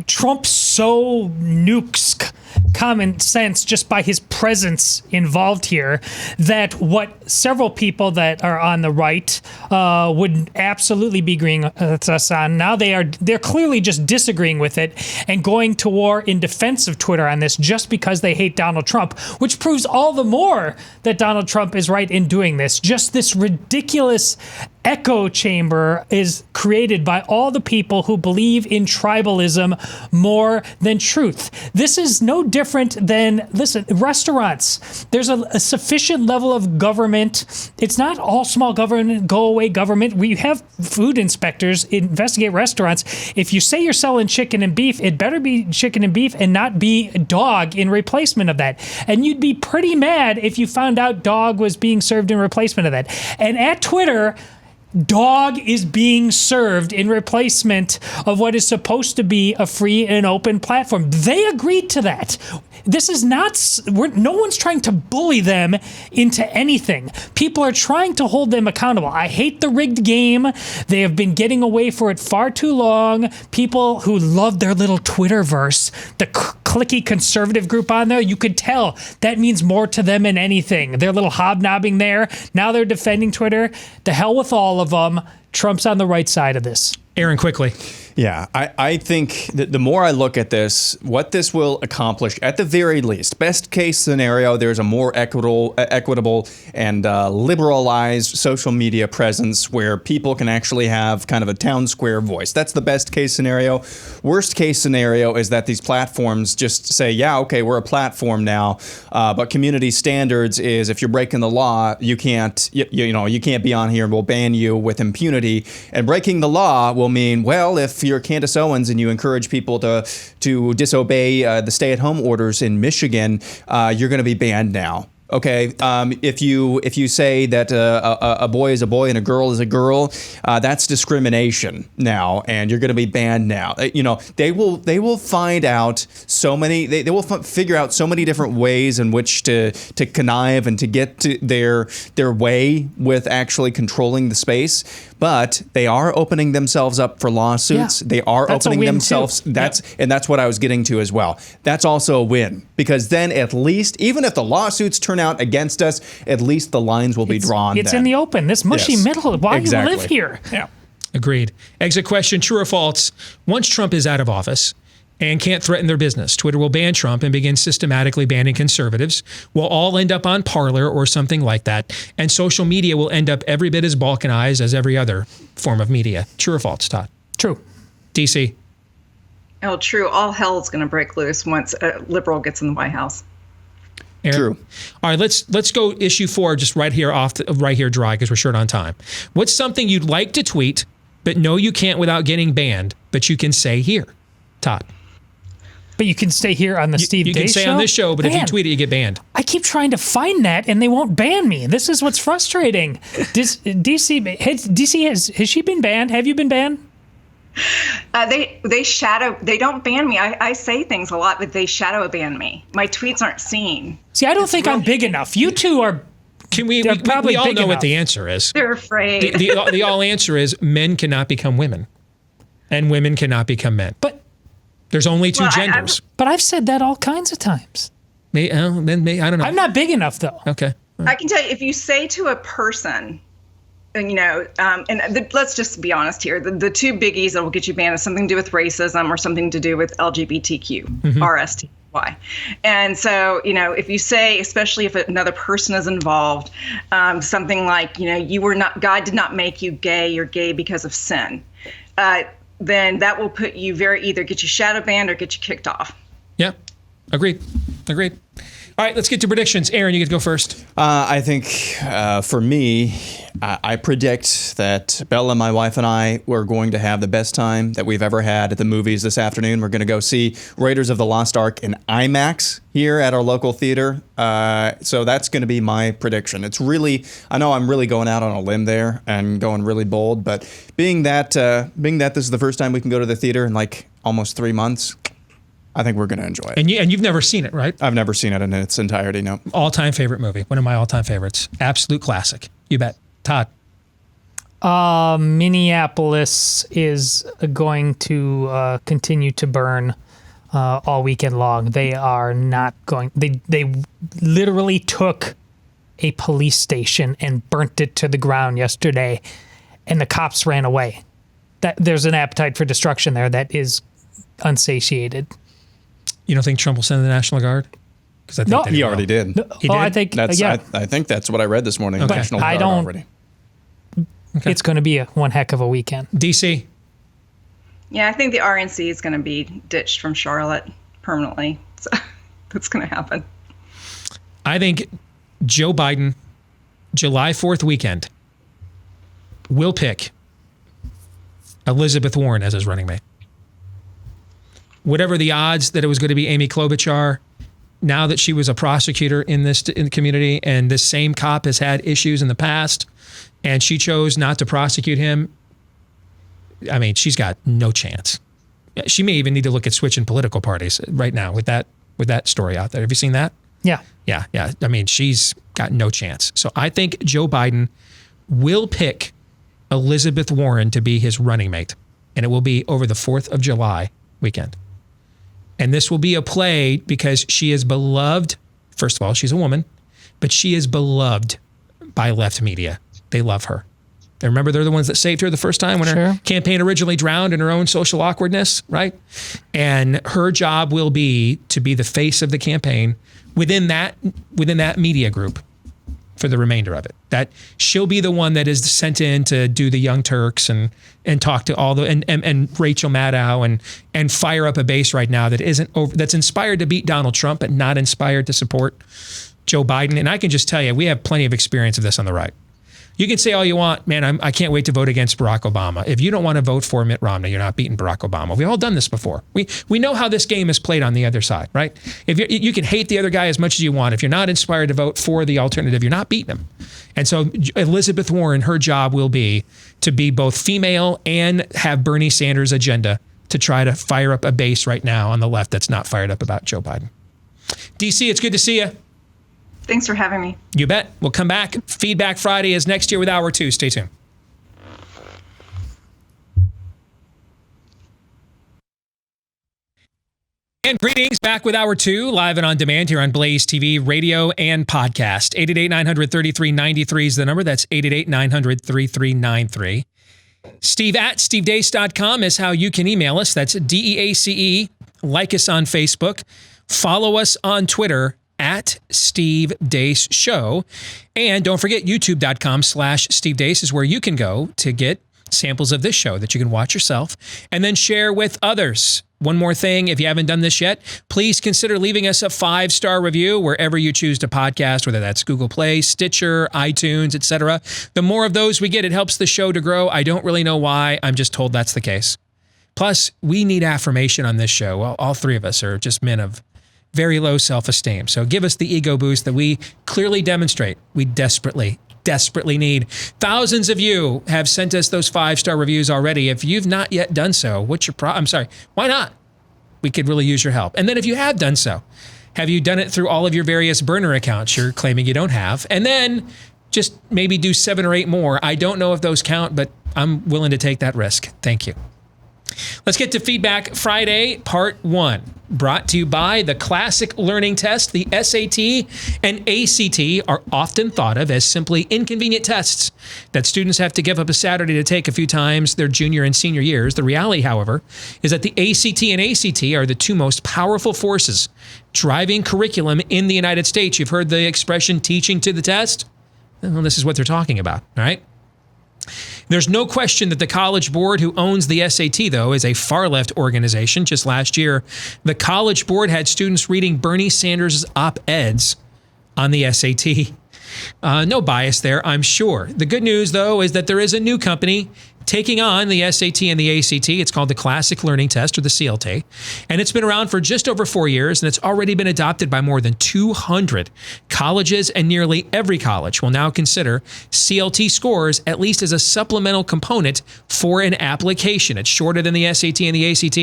Trump so nukes common sense just by his presence involved here, that what several people that are on the right would absolutely be agreeing with us on, now they're clearly just disagreeing with it and going to war in defense of Twitter on this just because they hate Donald Trump, which proves all the more that Donald Trump is right in doing this. Just this ridiculous echo chamber is created by all the people who believe in tribalism more than truth. This is no different than, listen, restaurants. There's a sufficient level of government. It's not all small government, go away government. We have food inspectors investigate restaurants. If you say you're selling chicken and beef, it better be chicken and beef and not be dog in replacement of that. And you'd be pretty mad if you found out dog was being served in replacement of that. And at Twitter, dog is being served in replacement of what is supposed to be a free and open platform. They agreed to that. This is not, no one's trying to bully them into anything. People are trying to hold them accountable. I hate the rigged game. They have been getting away for it far too long. People who love their little Twitterverse, the clicky conservative group on there, you could tell that means more to them than anything. Their little hobnobbing there. Now they're defending Twitter. The hell with all of them. Trump's on the right side of this. Aaron, quickly. Yeah, I think that the more I look at this, what this will accomplish, at the very least, best case scenario, there's a more equitable and liberalized social media presence where people can actually have kind of a town square voice. That's the best case scenario. Worst case scenario is that these platforms just say, yeah, okay, we're a platform now, but community standards is if you're breaking the law, you can't be on here, we'll ban you with impunity. And breaking the law will mean, well, if you're Candace Owens and you encourage people to disobey the stay-at-home orders in Michigan, you're going to be banned now. Okay, if you say that a boy is a boy and a girl is a girl, that's discrimination now, and you're going to be banned now. They will find out so many. They will figure out so many different ways in which to connive and to get to their way with actually controlling the space. But they are opening themselves up for lawsuits. Yeah, they are opening themselves. And that's what I was getting to as well. That's also a win, because then at least, even if the lawsuits turn out against us, at least the lines will be drawn. It's in the open. This mushy middle. Why do you live here? Yeah. Agreed. Exit question: true or false? Once Trump is out of office and can't threaten their business, Twitter will ban Trump and begin systematically banning conservatives. We'll all end up on Parler or something like that, and social media will end up every bit as balkanized as every other form of media. True or false, Todd? True. DC? Oh, true. All hell is going to break loose once a liberal gets in the White House. Aaron? True. All right, let's go issue 4 just right here dry because we're short on time. What's something you'd like to tweet, but no, you can't without getting banned, but you can say here? Todd? But you can stay here on the Steve Deace Show? You can stay on this show, but if you tweet it, you get banned. I keep trying to find that, and they won't ban me. This is what's frustrating. DC, has she been banned? Have you been banned? They don't ban me. I say things a lot, but they shadow ban me. My tweets aren't seen. See, I don't think I'm big enough. You two are. We all know what the answer is. They're afraid. The all answer is men cannot become women, and women cannot become men. But there's only two genders. But I've said that all kinds of times. I don't know. I'm not big enough, though. Okay. I can tell you, if you say to a person, let's just be honest here, the two biggies that will get you banned is something to do with racism or something to do with LGBTQ, RSTY. And so, if you say, especially if another person is involved, something like, God did not make you gay, you're gay because of sin. Then that will put you either get you shadow banned or get you kicked off. Yeah, agreed. All right, let's get to predictions. Aaron, you get to go first. I think for me, I predict that Bella, my wife, and I were going to have the best time that we've ever had at the movies this afternoon. We're going to go see Raiders of the Lost Ark in IMAX here at our local theater. So that's going to be my prediction. I know I'm really going out on a limb there and going really bold, but being that this is the first time we can go to the theater in like almost 3 months, I think we're going to enjoy it. And you've never seen it, right? I've never seen it in its entirety, no. All-time favorite movie. One of my all-time favorites. Absolute classic. You bet. Todd? Minneapolis is going to continue to burn. all weekend long. They are not going. They literally took a police station and burnt it to the ground yesterday, and the cops ran away. There's an appetite for destruction there that is unsatiated. You don't think Trump will send the National Guard? Because I think he already did. He did? I think That's, yeah. I think that's what I read this morning. Okay. National I Guard don't. already. Okay. It's going to be one heck of a weekend. DC. Yeah, I think the RNC is going to be ditched from Charlotte permanently. So that's going to happen. I think Joe Biden, July 4th weekend, will pick Elizabeth Warren as his running mate. Whatever the odds that it was going to be Amy Klobuchar, now that she was a prosecutor in the community and this same cop has had issues in the past and she chose not to prosecute him, I mean, she's got no chance. She may even need to look at switching political parties right now with that story out there. Have you seen that? Yeah. Yeah. I mean, she's got no chance. So I think Joe Biden will pick Elizabeth Warren to be his running mate, and it will be over the 4th of July weekend. And this will be a play because she is beloved. First of all, she's a woman, but she is beloved by left media. They love her. They remember they're the ones that saved her the first time when her campaign originally drowned in her own social awkwardness, right? And her job will be to be the face of the campaign within that media group for the remainder of it. That she'll be the one that is sent in to do the Young Turks and talk to all the and Rachel Maddow and fire up a base right now that isn't that's inspired to beat Donald Trump but not inspired to support Joe Biden. And I can just tell you, we have plenty of experience of this on the right. You can say all you want, man, I can't wait to vote against Barack Obama. If you don't want to vote for Mitt Romney, you're not beating Barack Obama. We've all done this before. We know how this game is played on the other side, right? If you can hate the other guy as much as you want. If you're not inspired to vote for the alternative, you're not beating him. And so Elizabeth Warren, her job will be to be both female and have Bernie Sanders' agenda to try to fire up a base right now on the left that's not fired up about Joe Biden. DC, it's good to see you. Thanks for having me. You bet. We'll come back. Feedback Friday is next year with Hour 2. Stay tuned. And greetings, back with Hour 2, live and on demand here on Blaze TV, radio, and podcast. 888-900-3393 is the number. That's 888-900-3393. Steve at stevedeace.com is how you can email us. That's DEACE. Like us on Facebook. Follow us on Twitter at Steve Deace Show. And don't forget, youtube.com/Steve Deace is where you can go to get samples of this show that you can watch yourself and then share with others. One more thing, if you haven't done this yet, please consider leaving us a 5-star review wherever you choose to podcast, whether that's Google Play, Stitcher, iTunes, etc. The more of those we get, it helps the show to grow. I don't really know why. I'm just told that's the case. Plus, we need affirmation on this show. Well, all three of us are just men of very low self-esteem. So give us the ego boost that we clearly demonstrate we desperately need. Thousands of you have sent us those 5-star reviews already. If you've not yet done so, what's your problem? I'm sorry, why not? We could really use your help. And then if you have done so, have you done it through all of your various burner accounts you're claiming you don't have? And then just maybe do 7 or 8 more. I don't know if those count, but I'm willing to take that risk. Thank you. Let's get to Feedback Friday, Part 1, brought to you by the Classic Learning Test. The SAT and ACT are often thought of as simply inconvenient tests that students have to give up a Saturday to take a few times their junior and senior years. The reality, however, is that the ACT and ACT are the two most powerful forces driving curriculum in the United States. You've heard the expression teaching to the test? Well, this is what they're talking about, all right? There's no question that the College Board, who owns the SAT, though, is a far-left organization. Just last year, the College Board had students reading Bernie Sanders' op-eds on the SAT. No bias there, I'm sure. The good news, though, is that there is a new company taking on the SAT and the ACT. It's called the Classic Learning Test, or the CLT. And it's been around for just over 4 years, and it's already been adopted by more than 200 colleges, and nearly every college will now consider CLT scores at least as a supplemental component for an application. It's shorter than the SAT and the ACT,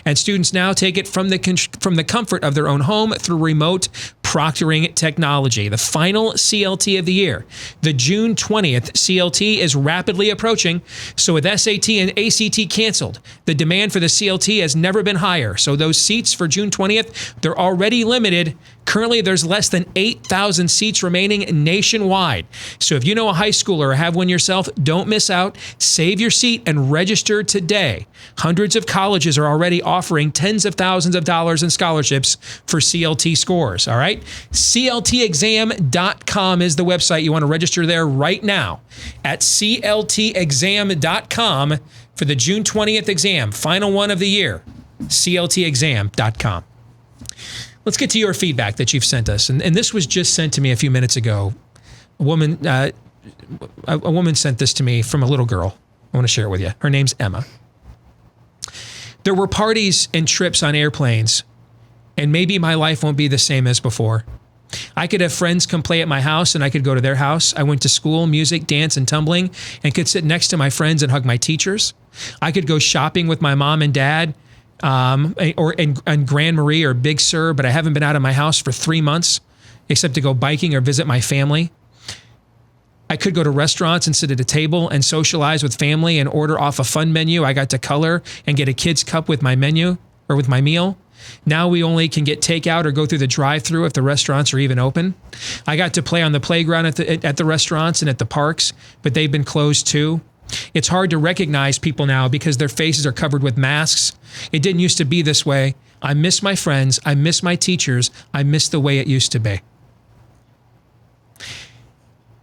and students now take it from the comfort of their own home through remote proctoring technology, the final CLT of the year. The June 20th CLT is rapidly approaching, so with SAT and ACT canceled, the demand for the CLT has never been higher. So those seats for June 20th, they're already limited. Currently, there's less than 8,000 seats remaining nationwide. So if you know a high schooler or have one yourself, don't miss out. Save your seat and register today. Hundreds of colleges are already offering tens of thousands of dollars in scholarships for CLT scores, all right? CLTexam.com is the website. You want to register there right now at CLTexam.com for the June 20th exam, final one of the year, CLTexam.com. Let's get to your feedback that you've sent us. And this was just sent to me a few minutes ago. A woman sent this to me from a little girl. I want to share it with you. Her name's Emma. There were parties and trips on airplanes, and maybe my life won't be the same as before. I could have friends come play at my house, and I could go to their house. I went to school, music, dance, and tumbling, and could sit next to my friends and hug my teachers. I could go shopping with my mom and dad, and Grand Marie or Big Sur, but I haven't been out of my house for 3 months, except to go biking or visit my family. I could go to restaurants and sit at a table and socialize with family and order off a fun menu. I got to color and get a kid's cup with my menu or with my meal. Now we only can get takeout or go through the drive-thru if the restaurants are even open. I got to play on the playground at the restaurants and at the parks, but they've been closed too. It's hard to recognize people now because their faces are covered with masks. It didn't used to be this way. I miss my friends. I miss my teachers. I miss the way it used to be.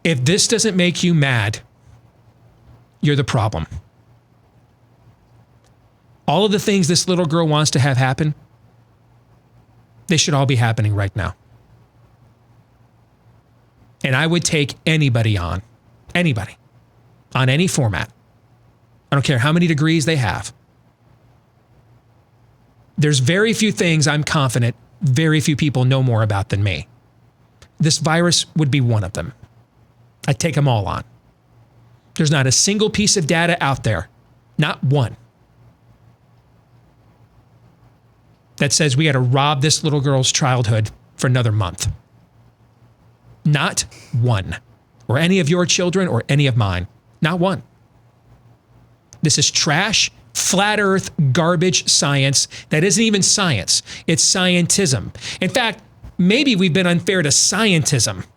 If this doesn't make you mad, you're the problem. All of the things this little girl wants to have happen, they should all be happening right now. And I would take anybody on any format. I don't care how many degrees they have. There's very few things I'm confident very few people know more about than me. This virus would be one of them. I'd take them all on. There's not a single piece of data out there, not one, that says we got to rob this little girl's childhood for another month. Not one. Or any of your children or any of mine. Not one. This is trash, flat earth, garbage science that isn't even science. It's scientism. In fact, maybe we've been unfair to scientism.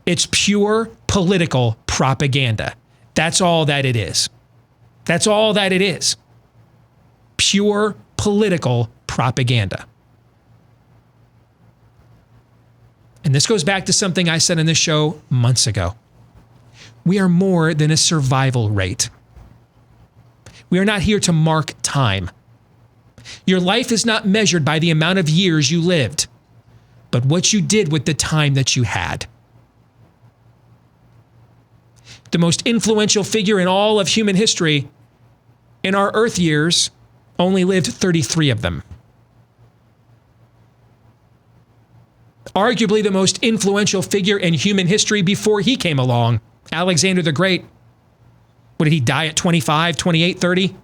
It's pure political propaganda. That's all that it is. That's all that it is. Pure political propaganda. And this goes back to something I said in this show months ago. We are more than a survival rate. We are not here to mark time. Your life is not measured by the amount of years you lived, but what you did with the time that you had. The most influential figure in all of human history, in our Earth years, only lived 33 of them. Arguably the most influential figure in human history before he came along, Alexander the Great. What, did he die at 25, 28, 30?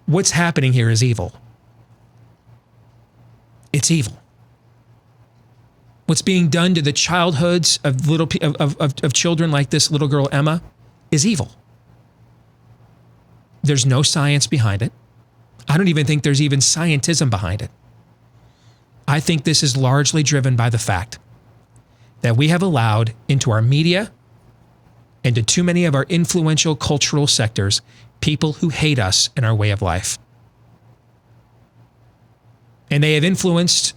What's happening here is evil. It's evil. What's being done to the childhoods of children like this little girl Emma is evil. There's no science behind it. I don't even think there's even scientism behind it. I think this is largely driven by the fact that we have allowed into our media and to too many of our influential cultural sectors people who hate us and our way of life. And they have influenced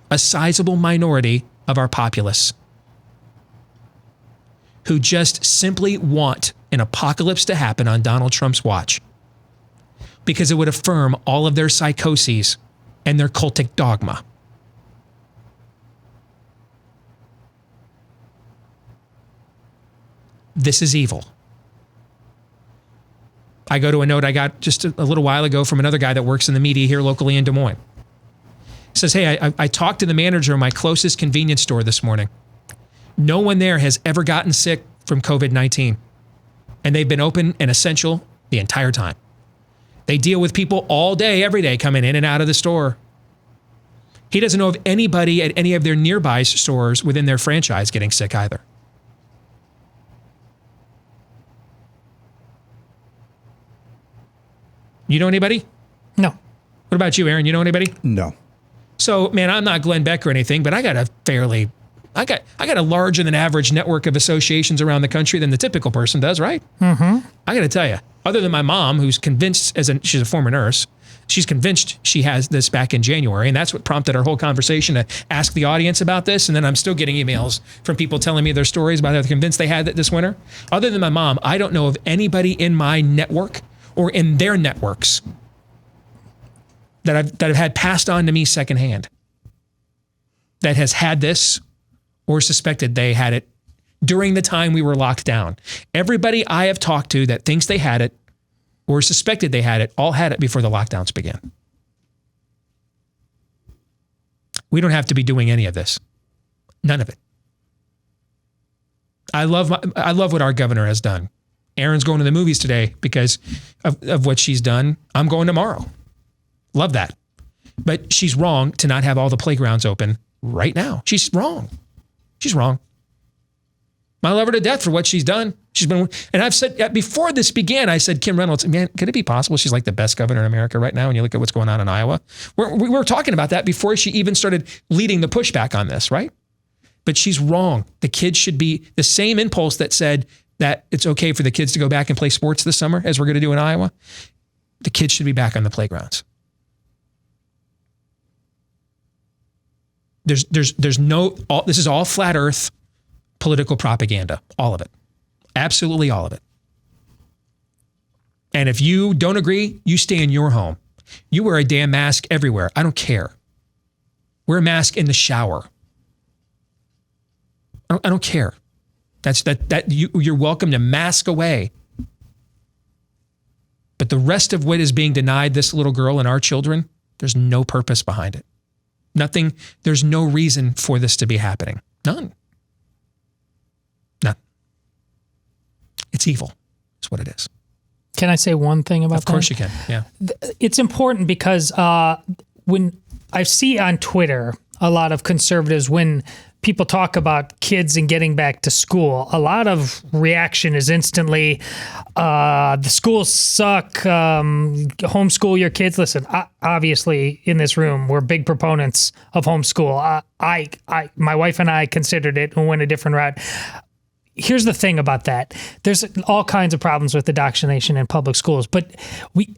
a sizable minority of our populace who just simply want an apocalypse to happen on Donald Trump's watch because it would affirm all of their psychoses and their cultic dogma. This is evil. I go to a note I got just a little while ago from another guy that works in the media here locally in Des Moines. He says, hey, I talked to the manager of my closest convenience store this morning. No one there has ever gotten sick from COVID-19. And they've been open and essential the entire time. They deal with people all day, every day, coming in and out of the store. He doesn't know of anybody at any of their nearby stores within their franchise getting sick either. You know anybody? No. What about you, Aaron? You know anybody? No. So, man, I'm not Glenn Beck or anything, but I got a larger than average network of associations around the country than the typical person does, right? Mm-hmm. I got to tell you, other than my mom, who's convinced, she's a former nurse, she's convinced she has this back in January, and that's what prompted our whole conversation to ask the audience about this. And then I'm still getting emails from people telling me their stories about how they're convinced they had it this winter. Other than my mom, I don't know of anybody in my network or in their networks that have had passed on to me secondhand that has had this or suspected they had it during the time we were locked down. Everybody I have talked to that thinks they had it or suspected they had it, all had it before the lockdowns began. We don't have to be doing any of this. None of it. I love what our governor has done. Erin's going to the movies today because of what she's done. I'm going tomorrow. Love that. But she's wrong to not have all the playgrounds open right now. She's wrong. She's wrong. I love her to death for what she's done. She's been, and I've said, before this began, I said, Kim Reynolds, man, could it be possible she's like the best governor in America right now? And you look at what's going on in Iowa. We were talking about that before she even started leading the pushback on this, right? But she's wrong. The kids should be the same impulse that said that it's okay for the kids to go back and play sports this summer, as we're going to do in Iowa. The kids should be back on the playgrounds. There's no, this is all flat earth political propaganda. All of it. Absolutely all of it. And if you don't agree, you stay in your home. You wear a damn mask everywhere. I don't care. Wear a mask in the shower. I don't care. You're welcome to mask away. But the rest of what is being denied this little girl and our children, there's no purpose behind it. Nothing, there's no reason for this to be happening. None. None. It's evil. It's what it is. Can I say one thing about that? Of course you can, yeah. It's important because when I see on Twitter a lot of conservatives, when people talk about kids and getting back to school, a lot of reaction is instantly, the schools suck, homeschool your kids. Listen, obviously in this room, we're big proponents of homeschool. My wife and I considered it and went a different route. Here's the thing about that. There's all kinds of problems with indoctrination in public schools, but we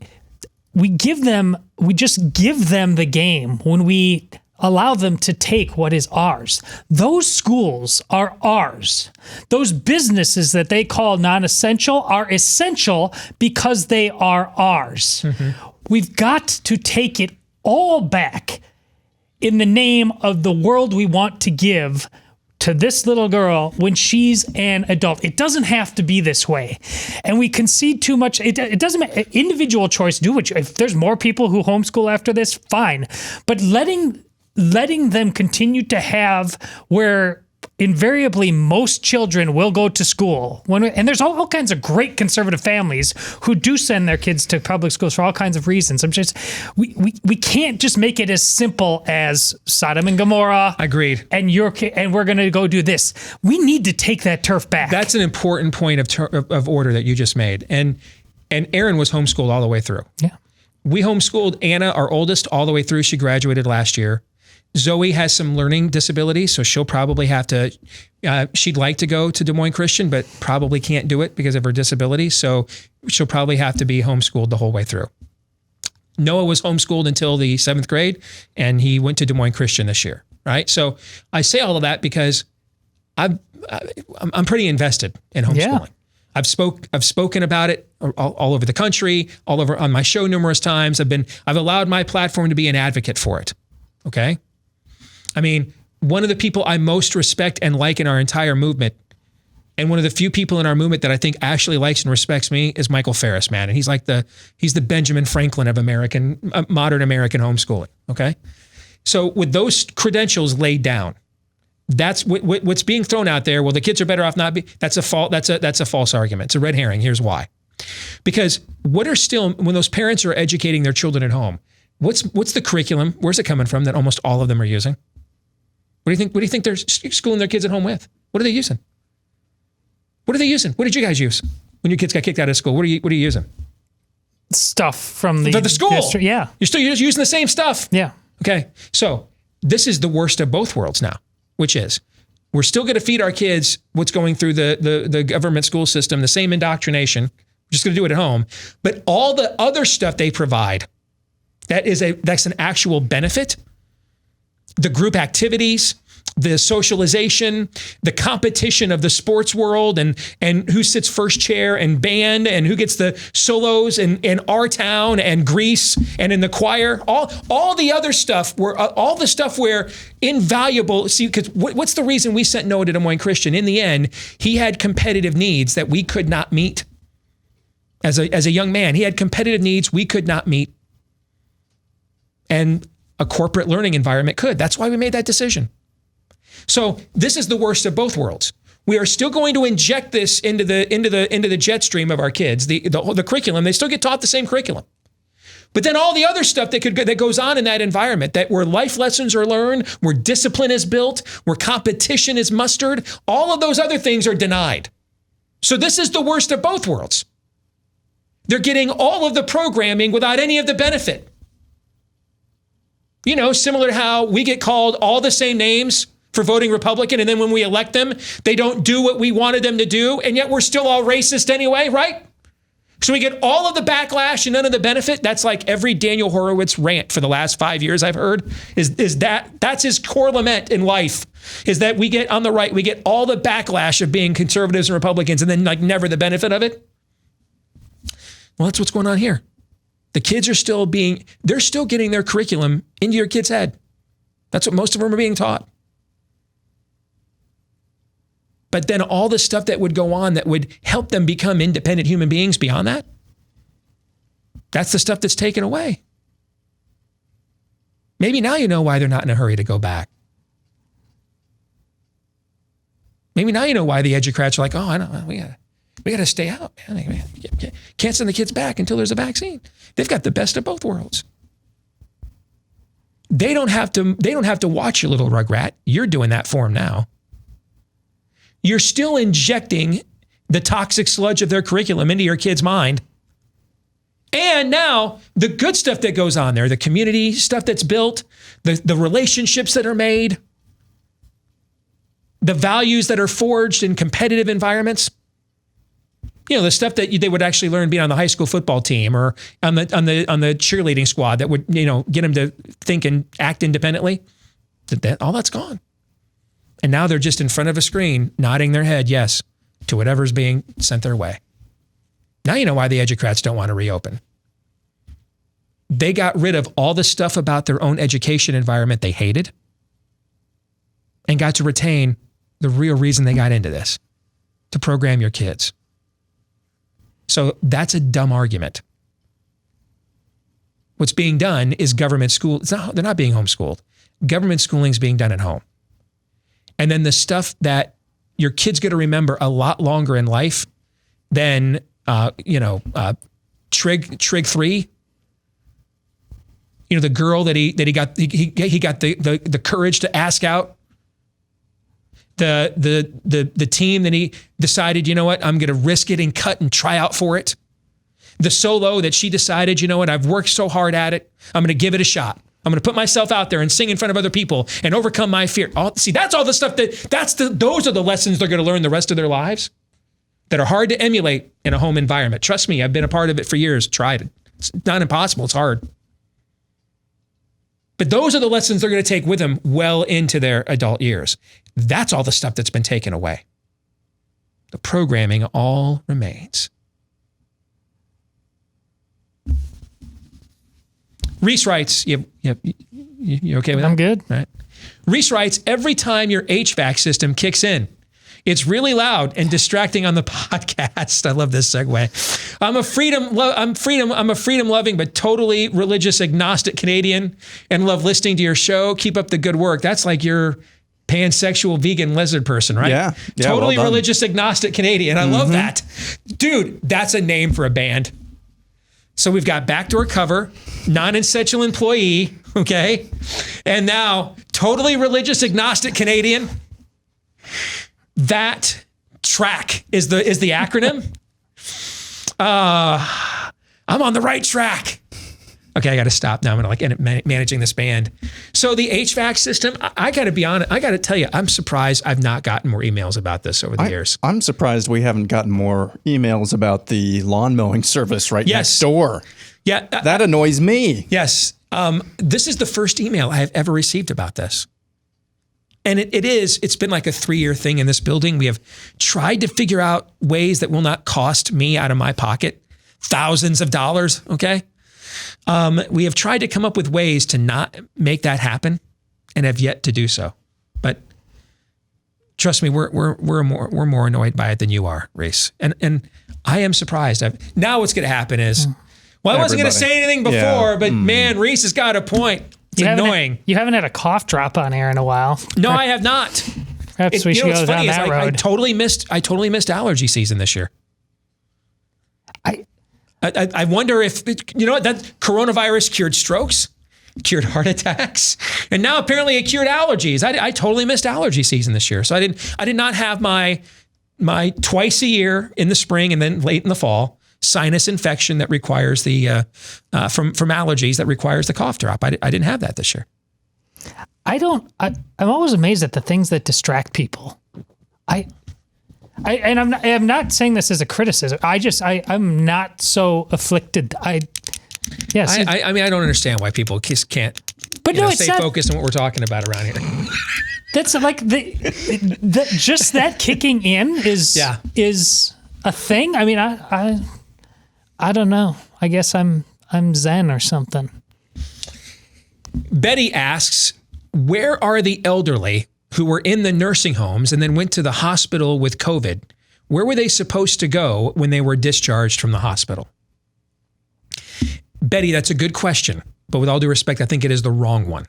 just give them the game when we allow them to take what is ours. Those schools are ours. Those businesses that they call non-essential are essential because they are ours. Mm-hmm. We've got to take it all back in the name of the world we want to give to this little girl when she's an adult. It doesn't have to be this way. And we concede too much. It doesn't matter. Individual choice, do what if there's more people who homeschool after this, fine. But letting them continue to have where invariably most children will go to school. And there's all kinds of great conservative families who do send their kids to public schools for all kinds of reasons. We can't just make it as simple as Sodom and Gomorrah. Agreed. And we're going to go do this. We need to take that turf back. That's an important point of order that you just made. And Erin was homeschooled all the way through. Yeah. We homeschooled Anna, our oldest, all the way through. She graduated last year. Zoe has some learning disabilities, so she'll probably have to, she'd like to go to Des Moines Christian, but probably can't do it because of her disability. So she'll probably have to be homeschooled the whole way through. Noah was homeschooled until the 7th grade, and he went to Des Moines Christian this year, right? So I say all of that because I'm pretty invested in homeschooling. Yeah. I've spoken about it all over the country, all over on my show numerous times. I've allowed my platform to be an advocate for it. Okay. I mean, one of the people I most respect and like in our entire movement, and one of the few people in our movement that I think actually likes and respects me, is Michael Ferris, man. And he's the Benjamin Franklin of modern American homeschooling. Okay. So with those credentials laid down, That's what's being thrown out there. Well, the kids are better off not be. That's a false argument. It's a red herring. Here's why. Because when those parents are educating their children at home, what's the curriculum? Where's it coming from that almost all of them are using? What do you think they're schooling their kids at home with? What are they using? What are they using? What did you guys use when your kids got kicked out of school? What are you using? Stuff from the school. District, yeah. You're still using the same stuff. Yeah. Okay. So this is the worst of both worlds now, which is we're still going to feed our kids what's going through the government school system, the same indoctrination. We're just going to do it at home. But all the other stuff they provide, that's an actual benefit. The group activities, the socialization, the competition of the sports world, and who sits first chair and band, and who gets the solos in our town and Greece and in the choir, all the other stuff all the stuff where invaluable. See, because what's the reason we sent Noah to Des Moines Christian? In the end, he had competitive needs that we could not meet. As a young man, he had competitive needs we could not meet, and a corporate learning environment could. That's why we made that decision. So this is the worst of both worlds. We are still going to inject this into the jet stream of our kids, the curriculum. They still get taught the same curriculum. But then all the other stuff that goes on in that environment, where life lessons are learned, where discipline is built, where competition is mustered, all of those other things are denied. So this is the worst of both worlds. They're getting all of the programming without any of the benefit. Similar to how we get called all the same names for voting Republican, and then when we elect them, they don't do what we wanted them to do, and yet we're still all racist anyway, right? So we get all of the backlash and none of the benefit. That's like every Daniel Horowitz rant for the last 5 years I've heard, that's his core lament in life, is that we get on the right, we get all the backlash of being conservatives and Republicans, and then never the benefit of it. Well, that's what's going on here. The kids are they're still getting their curriculum into your kid's head. That's what most of them are being taught. But then all the stuff that would go on that would help them become independent human beings beyond that, that's the stuff that's taken away. Maybe now you know why they're not in a hurry to go back. Maybe now you know why the educrats are like, oh, I don't, we got to stay out, man. Can't send the kids back until there's a vaccine. They've got the best of both worlds. They don't have to watch your little rugrat. You're doing that for them now. You're still injecting the toxic sludge of their curriculum into your kid's mind. And now the good stuff that goes on there, the community stuff that's built, the relationships that are made, the values that are forged in competitive environments. The stuff that they would actually learn being on the high school football team or on the cheerleading squad that would, get them to think and act independently. All that's gone. And now they're just in front of a screen, nodding their head yes to whatever's being sent their way. Now you know why the educrats don't want to reopen. They got rid of all the stuff about their own education environment they hated and got to retain the real reason they got into this, to program your kids. So that's a dumb argument. What's being done is government school. They're not being homeschooled. Government schooling is being done at home. And then the stuff that your kid's going to remember a lot longer in life than, Trig 3. The girl that he got the courage to ask out. The team that he decided, I'm going to risk it and cut and try out for it. The solo that she decided, I've worked so hard at it. I'm going to give it a shot. I'm going to put myself out there and sing in front of other people and overcome my fear. That's all the stuff those are the lessons they're going to learn the rest of their lives that are hard to emulate in a home environment. Trust me, I've been a part of it for years, tried it. It's not impossible, it's hard. But those are the lessons they're going to take with them well into their adult years. That's all the stuff that's been taken away. The programming all remains. Reese writes, you okay with that? I'm good. All right. Reese writes, every time your HVAC system kicks in, it's really loud and distracting on the podcast. I love this segue. I'm a freedom loving but totally religious agnostic Canadian and love listening to your show. Keep up the good work. That's like your pansexual vegan lizard person, right? Yeah. Totally religious agnostic Canadian. I love that. Dude, that's a name for a band. So we've got backdoor cover, non-essential employee, okay? And now totally religious agnostic Canadian. That track is the acronym. I'm on the right track. Okay, I got to stop now. I'm going to managing this band. So the HVAC system, I got to be honest. I got to tell you, I'm surprised I've not gotten more emails about this over the years. I'm surprised we haven't gotten more emails about the lawn mowing service next door. Yeah. That annoys me. Yes. This is the first email I have ever received about this. And it's been like a 3-year thing in this building. We have tried to figure out ways that will not cost me out of my pocket thousands of dollars, okay? We have tried to come up with ways to not make that happen and have yet to do so. But trust me, we're more annoyed by it than you are, Reese. And I am surprised. Now what's going to happen is, well, I wasn't going to say anything before, but man, Reese has got a point. It's annoying. You haven't had a cough drop on air in a while. No, I have not. Perhaps we should go down that road. I totally missed allergy season this year. I wonder if, that coronavirus cured strokes, cured heart attacks, and now apparently it cured allergies. I totally missed allergy season this year. So I did not have my twice a year in the spring and then late in the fall sinus infection that requires the from allergies that requires the cough drop. I didn't have that this year. I'm always amazed at the things that distract people. I'm not saying this as a criticism. I'm not so afflicted. I don't understand why people just can't stay focused on what we're talking about around here. That's like just that kicking in is a thing. I mean, I don't know. I guess I'm Zen or something. Betty asks, where are the elderly who were in the nursing homes and then went to the hospital with COVID? Where were they supposed to go when they were discharged from the hospital? Betty, that's a good question, but with all due respect, I think it is the wrong one.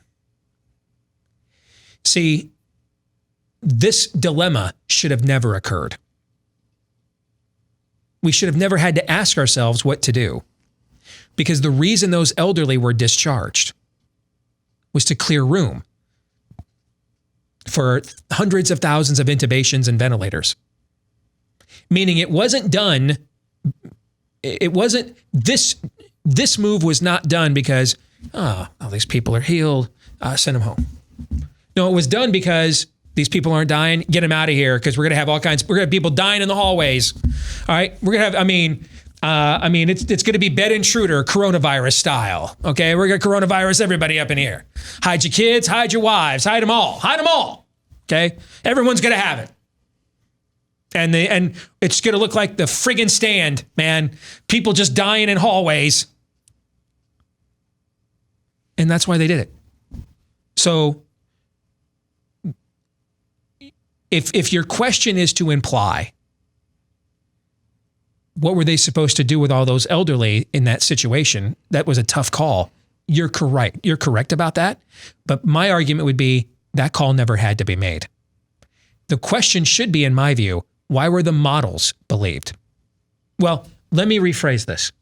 See, this dilemma should have never occurred. We should have never had to ask ourselves what to do, because the reason those elderly were discharged was to clear room for hundreds of thousands of intubations and ventilators. Meaning it wasn't done, this move was not done because, all these people are healed, send them home. No, it was done because these people aren't dying, get them out of here, because we're going to have we're going to have people dying in the hallways. All right, we're going to have, it's going to be bed intruder coronavirus style. Okay, we're going to coronavirus everybody up in here. Hide your kids, hide your wives, hide them all. Okay, everyone's going to have it. And it's going to look like the friggin' Stand, man. People just dying in hallways. And that's why they did it. So if your question is to imply, what were they supposed to do with all those elderly in that situation? That was a tough call. You're correct. You're correct about that. But my argument would be that call never had to be made. The question should be, in my view, why were the models believed? Well, let me rephrase this.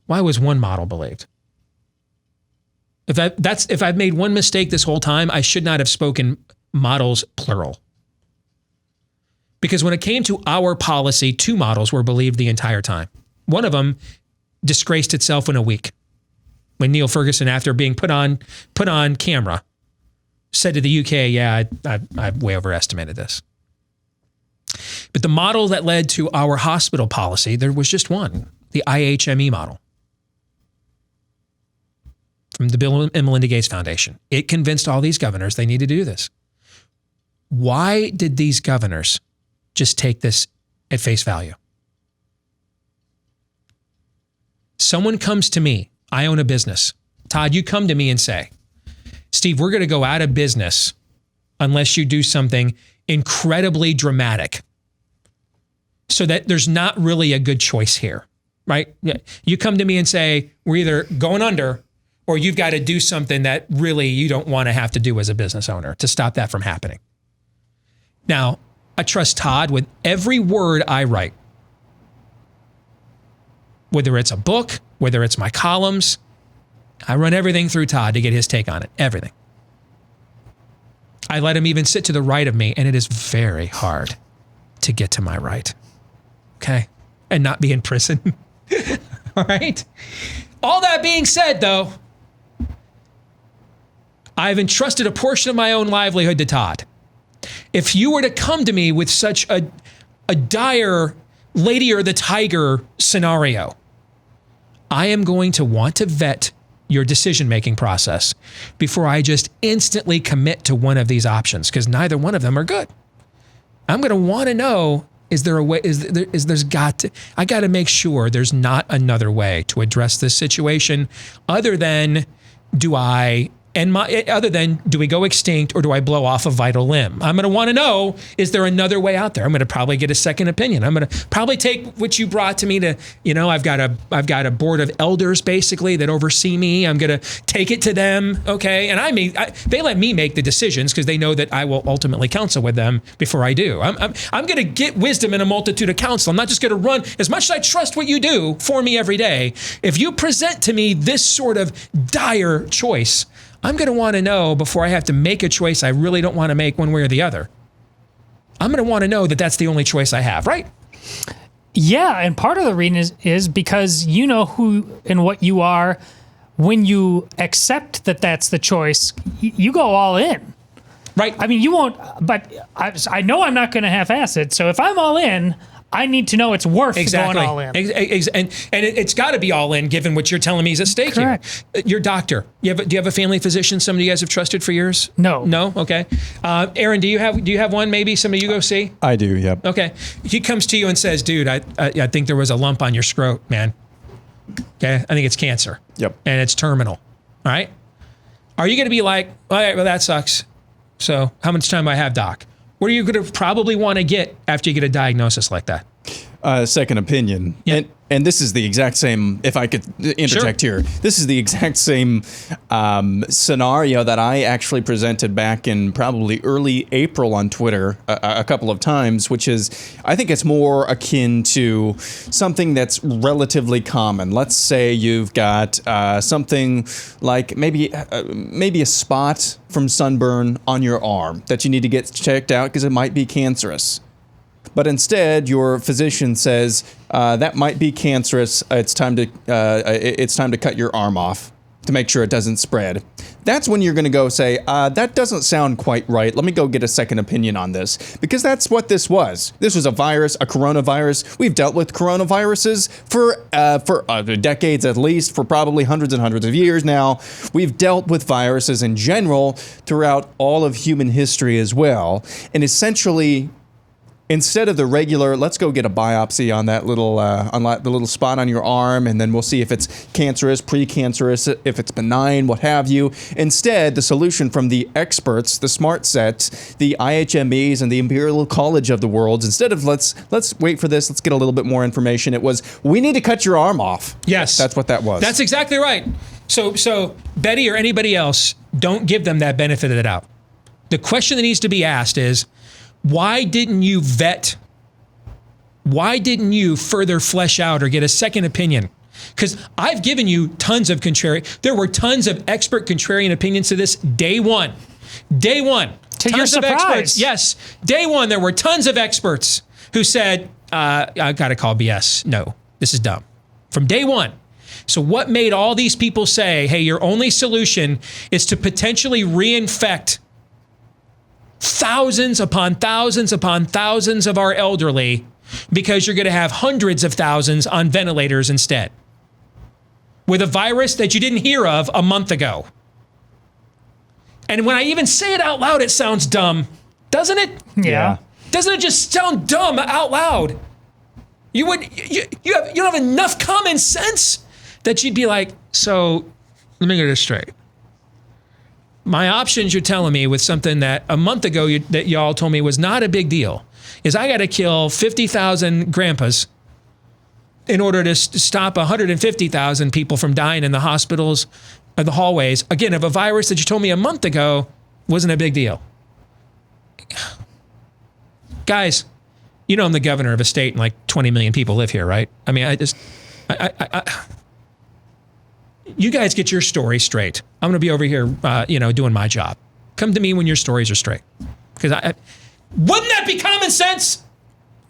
Why was one model believed? If I've made one mistake this whole time, I should not have spoken models plural. Because when it came to our policy, 2 models were believed the entire time. One of them disgraced itself in a week when Neil Ferguson, after being put on camera, said to the UK, I way overestimated this. But the model that led to our hospital policy, there was just one, the IHME model from the Bill and Melinda Gates Foundation. It convinced all these governors they need to do this. Why did these governors just take this at face value? Someone comes to me, I own a business. Todd, you come to me and say, Steve, we're going to go out of business unless you do something incredibly dramatic so that there's not really a good choice here, right? You come to me and say, we're either going under or you've got to do something that really you don't want to have to do as a business owner to stop that from happening. Now, I trust Todd with every word I write. Whether it's a book, whether it's my columns, I run everything through Todd to get his take on it. Everything. I let him even sit to the right of me, and it is very hard to get to my right. Okay? And not be in prison. All right? All that being said, though, I've entrusted a portion of my own livelihood to Todd. If you were to come to me with such a dire Lady or the Tiger scenario, I am going to want to vet your decision-making process before I just instantly commit to one of these options, because neither one of them are good. I'm going to want to know, is there a way, I got to make sure there's not another way to address this situation other than do we go extinct or do I blow off a vital limb? I'm going to want to know, is there another way out there? I'm going to probably get a second opinion. I'm going to probably take what you brought to me to, I've got a board of elders basically that oversee me. I'm going to take it to them. Okay. And they let me make the decisions because they know that I will ultimately counsel with them before I do. I'm going to get wisdom in a multitude of counsel. I'm not just going to run, as much as I trust what you do for me every day. If you present to me this sort of dire choice, I'm going to want to know before I have to make a choice I really don't want to make one way or the other. I'm going to want to know that that's the only choice I have, right? Yeah, and part of the reason is because you know who and what you are. When you accept that that's the choice, you go all in. Right. I mean, you won't, but I know I'm not going to half-ass it. So if I'm all in, I need to know it's worth going all in. And it's got to be all in given what you're telling me is at stake. Correct. Here. Your doctor. Do you have a family physician, somebody you guys have trusted for years? No. No? Okay. Aaron, do you have one maybe somebody you go see? I do, yep. Okay. He comes to you and says, dude, I think there was a lump on your scrot, man. Okay. I think it's cancer. Yep. And it's terminal. All right. Are you going to be like, all right, well, that sucks. So how much time do I have, doc? What are you going to probably want to get after you get a diagnosis like that? Second opinion. Yep. And this is the exact same, if I could interject here, this is the exact same scenario that I actually presented back in probably early April on Twitter a couple of times, which is, I think it's more akin to something that's relatively common. Let's say you've got something like maybe a spot from sunburn on your arm that you need to get checked out because it might be cancerous. But instead, your physician says that might be cancerous. It's time to cut your arm off to make sure it doesn't spread. That's when you're going to go say, that doesn't sound quite right. Let me go get a second opinion on this, because that's what this was. This was a virus, a coronavirus. We've dealt with coronaviruses for decades at least, for probably hundreds and hundreds of years now. We've dealt with viruses in general throughout all of human history as well, and essentially, instead of the regular, let's go get a biopsy on that little, the little spot on your arm, and then we'll see if it's cancerous, precancerous, if it's benign, what have you. Instead, the solution from the experts, the smart sets, the IHMEs, and the Imperial College of the world, instead of let's wait for this, let's get a little bit more information, it was, we need to cut your arm off. Yes. That's what that was. That's exactly right. So Betty or anybody else, don't give them that benefit of the doubt. The question that needs to be asked is, why didn't you vet? Why didn't you further flesh out or get a second opinion? Because I've given you tons of there were tons of expert contrarian opinions to this day one. Day one. To your surprise. Experts. Yes. Day one, there were tons of experts who said, I got to call BS. No, this is dumb. From day one. So what made all these people say, hey, your only solution is to potentially reinfect thousands upon thousands upon thousands of our elderly because you're going to have hundreds of thousands on ventilators instead with a virus that you didn't hear of a month ago. And when I even say it out loud, it sounds dumb, doesn't it? Yeah. Doesn't it just sound dumb out loud? You don't have enough common sense that you'd be like, so let me get this straight. My options, you're telling me, with something that a month ago that y'all told me was not a big deal, is I got to kill 50,000 grandpas in order to stop 150,000 people from dying in the hospitals the hallways, again, of a virus that you told me a month ago wasn't a big deal. Guys, you know I'm the governor of a state and like 20 million people live here, right? I mean, you guys get your story straight. I'm going to be over here, doing my job. Come to me when your stories are straight. Because wouldn't that be common sense?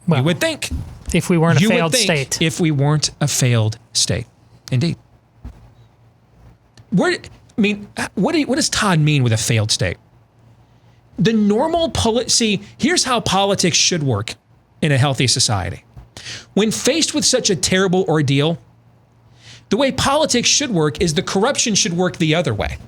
Well, you would think. If we weren't a failed state. If we weren't a failed state. Indeed. What does Todd mean with a failed state? The normal here's how politics should work in a healthy society. When faced with such a terrible ordeal, the way politics should work is the corruption should work the other way.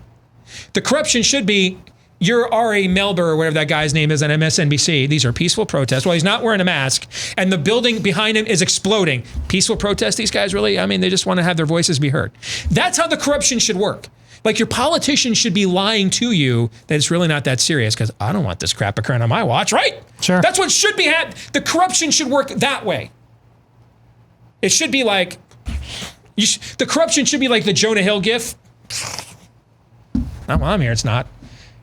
The corruption should be, you're Ari Melber or whatever that guy's name is on MSNBC. These are peaceful protests. Well, he's not wearing a mask and the building behind him is exploding. Peaceful protests, these guys really, they just want to have their voices be heard. That's how the corruption should work. Like your politician should be lying to you that it's really not that serious because I don't want this crap occurring on my watch, right? Sure. That's what should be the corruption should work that way. It should be like, the corruption should be like the Jonah Hill gif. Not while I'm here, it's not.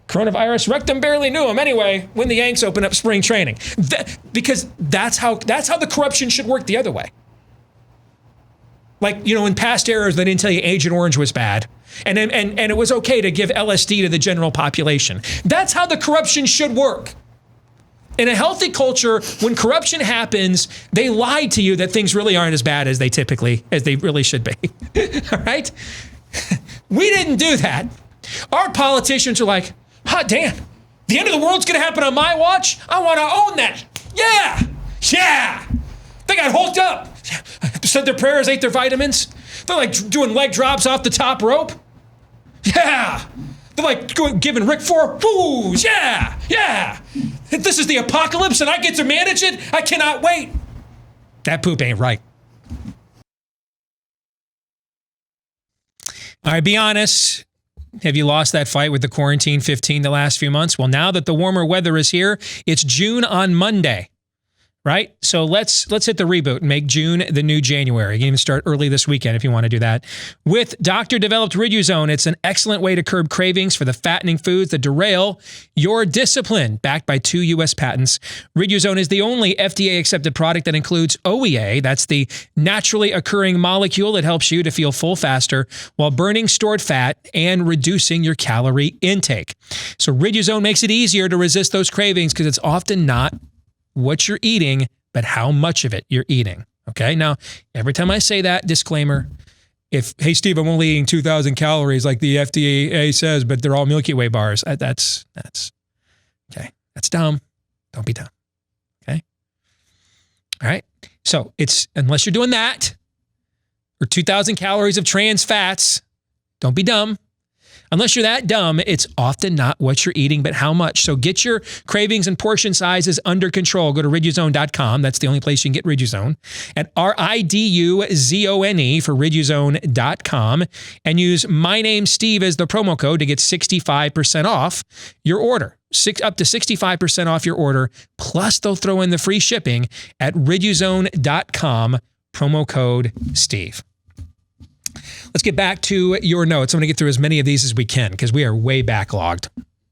Coronavirus wrecked them, barely knew him. Anyway, when the Yanks open up spring training. Because that's how the corruption should work the other way. Like, in past eras, they didn't tell you Agent Orange was bad. And it was okay to give LSD to the general population. That's how the corruption should work. In a healthy culture, when corruption happens, they lie to you that things really aren't as bad as they really should be. All right? We didn't do that. Our politicians are like, hot damn, the end of the world's gonna happen on my watch? I wanna own that. Yeah. They got hulked up. Said their prayers, ate their vitamins. They're like doing leg drops off the top rope. Yeah. They're like giving Rick 4 woos. Yeah. This is the apocalypse and I get to manage it. I cannot wait. That poop ain't right. All right, be honest. Have you lost that fight with the quarantine 15 the last few months? Well, now that the warmer weather is here, it's June on Monday. Right? So let's hit the reboot and make June the new January. You can even start early this weekend if you want to do that. With doctor-developed Riduzone, it's an excellent way to curb cravings for the fattening foods that derail your discipline. Backed by 2 U.S. patents, Riduzone is the only FDA-accepted product that includes OEA. That's the naturally occurring molecule that helps you to feel full faster while burning stored fat and reducing your calorie intake. So Riduzone makes it easier to resist those cravings because it's often not what you're eating, but how much of it you're eating. Okay. Now, every time I say that disclaimer, hey, Steve, I'm only eating 2,000 calories like the FDA says, but they're all Milky Way bars. That's okay. That's dumb. Don't be dumb. Okay. All right. So unless you're doing that or 2,000 calories of trans fats, don't be dumb. Unless you're that dumb, it's often not what you're eating, but how much. So get your cravings and portion sizes under control. Go to Riduzone.com. That's the only place you can get Riduzone. At RIDUZONE for Riduzone.com. And use my name, Steve, as the promo code to get 65% off your order. Up to 65% off your order. Plus, they'll throw in the free shipping at Riduzone.com. Promo code Steve. Let's get back to your notes. I'm going to get through as many of these as we can because we are way backlogged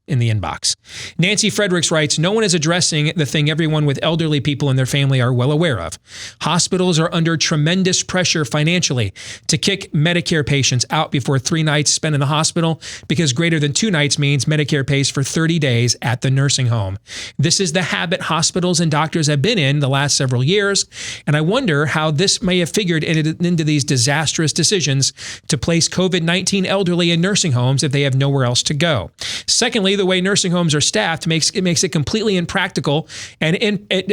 in the inbox. Nancy Fredericks writes, no one is addressing the thing everyone with elderly people in their family are well aware of. Hospitals are under tremendous pressure financially to kick Medicare patients out before 3 nights spent in the hospital because greater than 2 nights means Medicare pays for 30 days at the nursing home. This is the habit hospitals and doctors have been in the last several years, and I wonder how this may have figured into these disastrous decisions to place COVID-19 elderly in nursing homes if they have nowhere else to go. Secondly, the way nursing homes are staffed makes it completely impractical and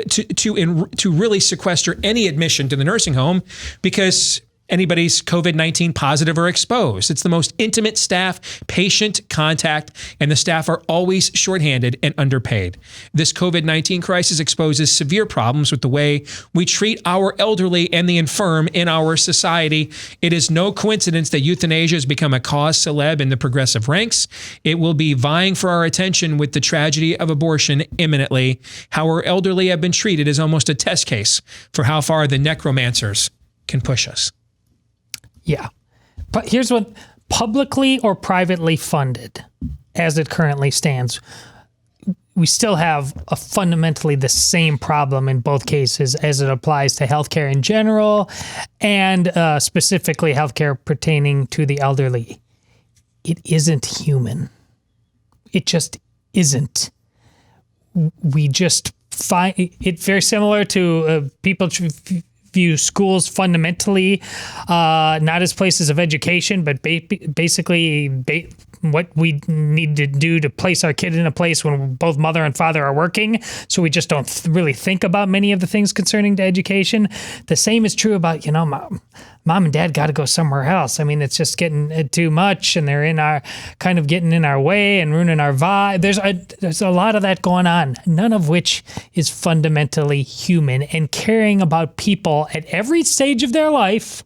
to really sequester any admission to the nursing home because anybody's COVID-19 positive or exposed. It's the most intimate staff-patient contact, and the staff are always shorthanded and underpaid. This COVID-19 crisis exposes severe problems with the way we treat our elderly and the infirm in our society. It is no coincidence that euthanasia has become a cause celeb in the progressive ranks. It will be vying for our attention with the tragedy of abortion imminently. How our elderly have been treated is almost a test case for how far the necromancers can push us. Yeah. But here's what publicly or privately funded, as it currently stands, we still have a fundamentally the same problem in both cases as it applies to healthcare in general and specifically healthcare pertaining to the elderly. It isn't human. It just isn't. We just find it very similar to people view schools fundamentally not as places of education, but basically what we need to do to place our kid in a place when both mother and father are working. So we just don't really think about many of the things concerning to education. The same is true about, mom and dad got to go somewhere else. I mean, it's just getting too much and they're getting in our way and ruining our vibe. There's a lot of that going on, none of which is fundamentally human, and caring about people at every stage of their life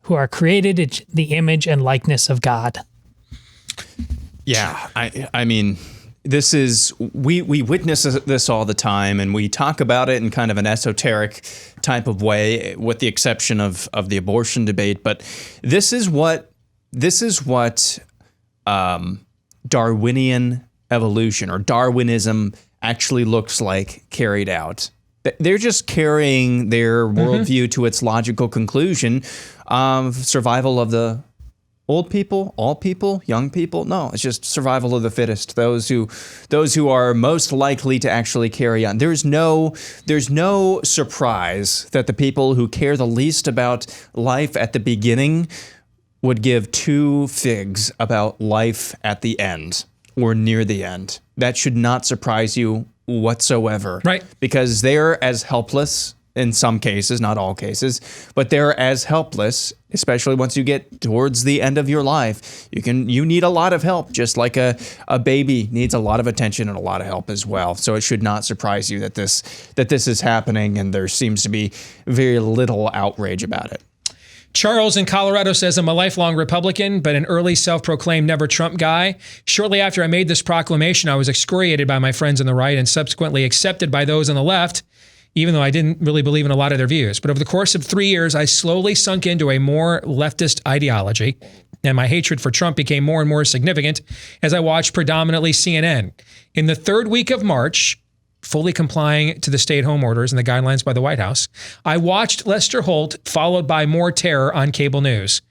who are created in the image and likeness of God. Yeah, I mean, this is, we witness this all the time, and we talk about it in kind of an esoteric type of way, with the exception of the abortion debate. But this is what Darwinian evolution or Darwinism actually looks like carried out. They're just carrying their worldview to its logical conclusion of survival of the old people, all people, young people. No, it's just survival of the fittest. Those who are most likely to actually carry on. There's no surprise that the people who care the least about life at the beginning would give two figs about life at the end or near the end. That should not surprise you whatsoever. Right. Because they're as helpless in some cases, not all cases, but they're as helpless, especially once you get towards the end of your life. You need a lot of help, just like a baby needs a lot of attention and a lot of help as well. So it should not surprise you that this is happening, and there seems to be very little outrage about it. Charles in Colorado says, I'm a lifelong Republican, but an early self-proclaimed never Trump guy. Shortly after I made this proclamation, I was excoriated by my friends on the right and subsequently accepted by those on the left, even though I didn't really believe in a lot of their views. But over the course of 3 years, I slowly sunk into a more leftist ideology, and my hatred for Trump became more and more significant as I watched predominantly CNN. In the third week of March, fully complying to the stay-at-home orders and the guidelines by the White House, I watched Lester Holt followed by more terror on cable news.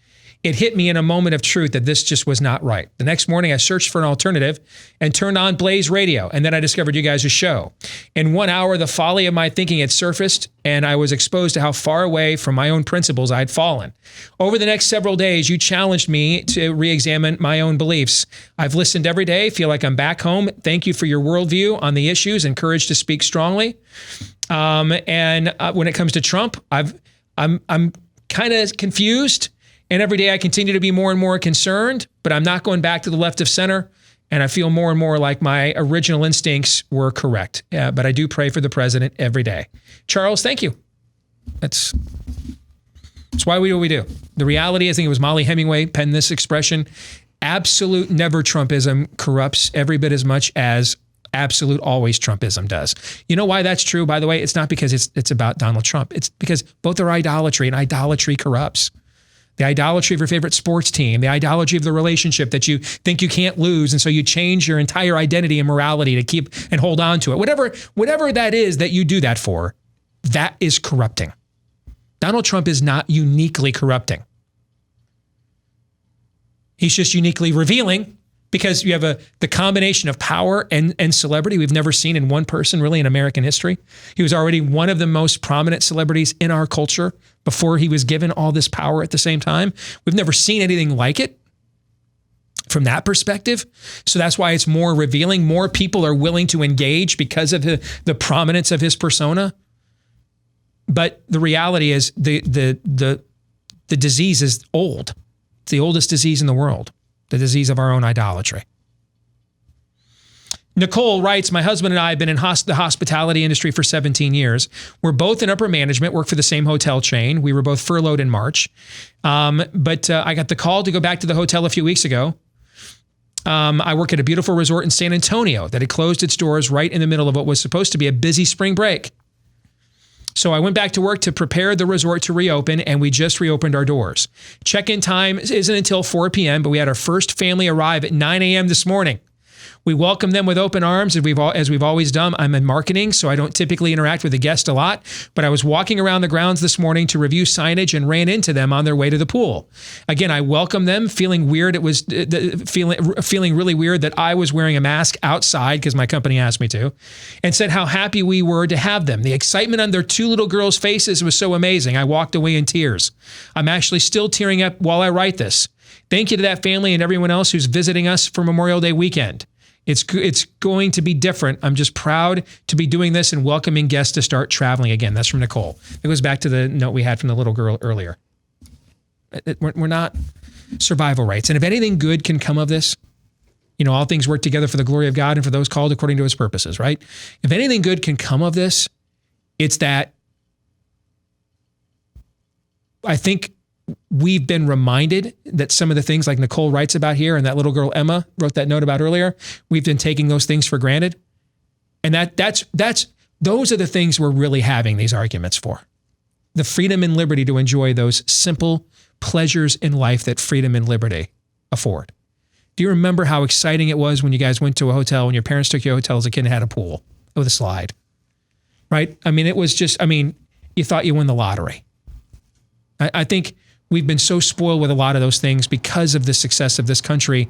It hit me in a moment of truth that this just was not right. The next morning, I searched for an alternative and turned on Blaze Radio, and then I discovered you guys' show. In 1 hour, the folly of my thinking had surfaced, and I was exposed to how far away from my own principles I had fallen. Over the next several days, you challenged me to re-examine my own beliefs. I've listened every day, feel like I'm back home. Thank you for your worldview on the issues and courage to speak strongly. When it comes to Trump, I'm kind of confused. And every day I continue to be more and more concerned, but I'm not going back to the left of center. And I feel more and more like my original instincts were correct. But I do pray for the president every day. Charles, thank you. That's why we do what we do. The reality, I think it was Molly Hemingway penned this expression, absolute never Trumpism corrupts every bit as much as absolute always Trumpism does. You know why that's true, by the way? It's not because it's about Donald Trump. It's because both are idolatry, and idolatry corrupts. The idolatry of your favorite sports team, the idolatry of the relationship that you think you can't lose, and so you change your entire identity and morality to keep and hold on to it. Whatever that is that you do that for, that is corrupting. Donald Trump is not uniquely corrupting. He's just uniquely revealing, because you have the combination of power and celebrity we've never seen in one person really in American history. He was already one of the most prominent celebrities in our culture before he was given all this power at the same time. We've never seen anything like it from that perspective. So that's why it's more revealing. More people are willing to engage because of the prominence of his persona. But the reality is the disease is old. It's the oldest disease in the world. The disease of our own idolatry. Nicole writes, my husband and I have been in the hospitality industry for 17 years. We're both in upper management, work for the same hotel chain. We were both furloughed in March. But I got the call to go back to the hotel a few weeks ago. I work at a beautiful resort in San Antonio that had closed its doors right in the middle of what was supposed to be a busy spring break. So I went back to work to prepare the resort to reopen, and we just reopened our doors. Check-in time isn't until 4 p.m., but we had our first family arrive at 9 a.m. this morning. We welcome them with open arms, as we've always done. I'm in marketing, so I don't typically interact with the guest a lot, but I was walking around the grounds this morning to review signage and ran into them on their way to the pool. Again, I welcome them, feeling weird. It was feeling really weird that I was wearing a mask outside because my company asked me to, and said how happy we were to have them. The excitement on their two little girls' faces was so amazing. I walked away in tears. I'm actually still tearing up while I write this. Thank you to that family and everyone else who's visiting us for Memorial Day weekend. It's going to be different. I'm just proud to be doing this and welcoming guests to start traveling again. That's from Nicole. It goes back to the note we had from the little girl earlier. We're not survival rights. And if anything good can come of this, all things work together for the glory of God and for those called according to his purposes, right? If anything good can come of this, it's that I think we've been reminded that some of the things like Nicole writes about here and that little girl Emma wrote that note about earlier, we've been taking those things for granted. And those are the things we're really having these arguments for. The freedom and liberty to enjoy those simple pleasures in life that freedom and liberty afford. Do you remember how exciting it was when you guys went to a hotel, when your parents took you to a hotel as a kid and had a pool with a slide, right? I mean, it was just, you thought you won the lottery. I think we've been so spoiled with a lot of those things because of the success of this country.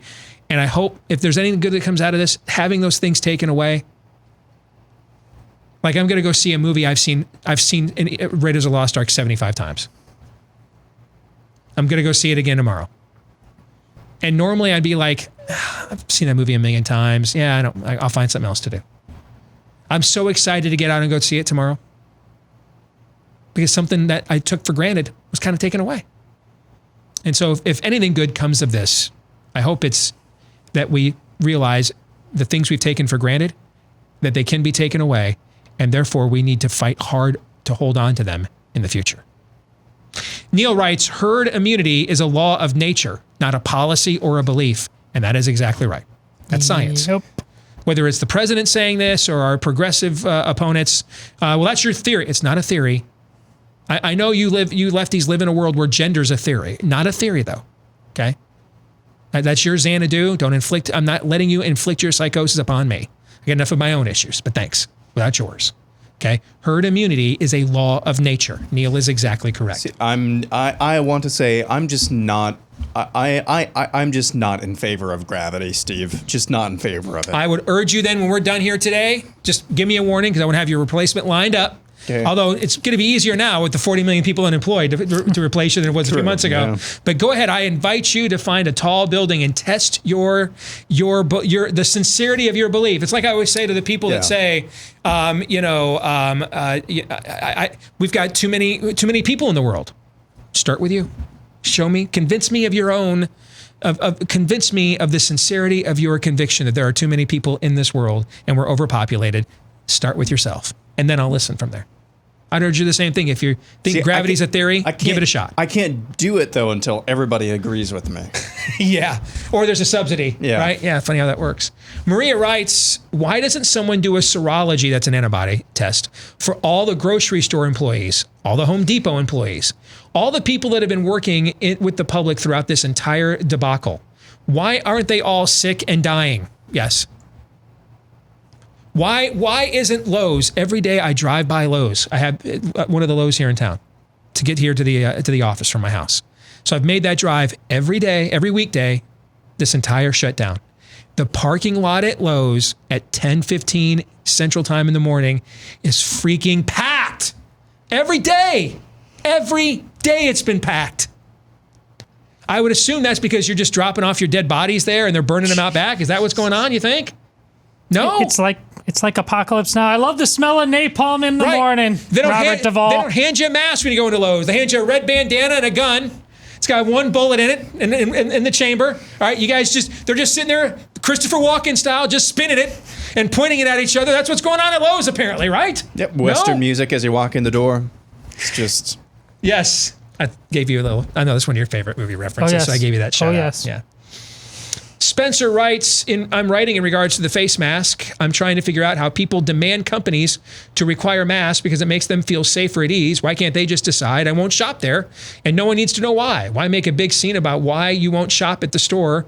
And I hope if there's anything good that comes out of this, having those things taken away. Like I'm going to go see a movie I've seen Raiders of the Lost Ark 75 times. I'm going to go see it again tomorrow. And normally I'd be like, I've seen that movie a million times. Yeah, I'll find something else to do. I'm so excited to get out and go see it tomorrow. Because something that I took for granted was kind of taken away. And so if anything good comes of this, I hope it's that we realize the things we've taken for granted, that they can be taken away, and therefore we need to fight hard to hold on to them in the future. Neil writes, herd immunity is a law of nature, not a policy or a belief. And that is exactly right. That's science. Yep. Whether it's the president saying this or our progressive opponents, well, that's your theory. It's not a theory. I know you lefties live in a world where gender's a theory. Not a theory, though. Okay? That's your Xanadu. I'm not letting you inflict your psychosis upon me. I got enough of my own issues, but thanks. Without yours. Okay? Herd immunity is a law of nature. Neil is exactly correct. See, I want to say I'm just not in favor of gravity, Steve. Just not in favor of it. I would urge you then when we're done here today, just give me a warning because I want to have your replacement lined up. Okay. Although it's going to be easier now with the 40 million people unemployed to replace you than it was a few months ago. Yeah. But go ahead. I invite you to find a tall building and test the sincerity of your belief. It's like I always say to the people that say, we've got too many people in the world. Start with you. Show me. Convince me of your own. Convince me of the sincerity of your conviction that there are too many people in this world and we're overpopulated. Start with yourself, and then I'll listen from there. I'd urge you the same thing. If you think gravity's a theory, give it a shot. I can't do it, though, until everybody agrees with me. Yeah. Or there's a subsidy, right? Yeah, funny how that works. Maria writes, why doesn't someone do a serology, that's an antibody test, for all the grocery store employees, all the Home Depot employees, all the people that have been working with the public throughout this entire debacle? Why aren't they all sick and dying? Yes. Why isn't Lowe's, every day I drive by Lowe's, I have one of the Lowe's here in town to get here to the office from my house. So I've made that drive every day, every weekday, this entire shutdown. The parking lot at Lowe's at 10:15 Central Time in the morning is freaking packed. Every day it's been packed. I would assume that's because you're just dropping off your dead bodies there and they're burning them out back. Is that what's going on, you think? No. It's like apocalypse now. I love the smell of napalm in the morning. They don't hand you a mask when you go into Lowe's. They hand you a red bandana and a gun. It's got one bullet in it in the chamber. All right, you guys they're just sitting there, Christopher Walken style, just spinning it and pointing it at each other. That's what's going on at Lowe's, apparently, right? Yep. Western music as you walk in the door. It's just. Yes. I gave you a little. I know this is one of your favorite movie references, so I gave you that shout out. Yes. Yeah. Spencer writes, I'm writing in regards to the face mask. I'm trying to figure out how people demand companies to require masks because it makes them feel safer at ease. Why can't they just decide I won't shop there? And no one needs to know why. Why make a big scene about why you won't shop at the store?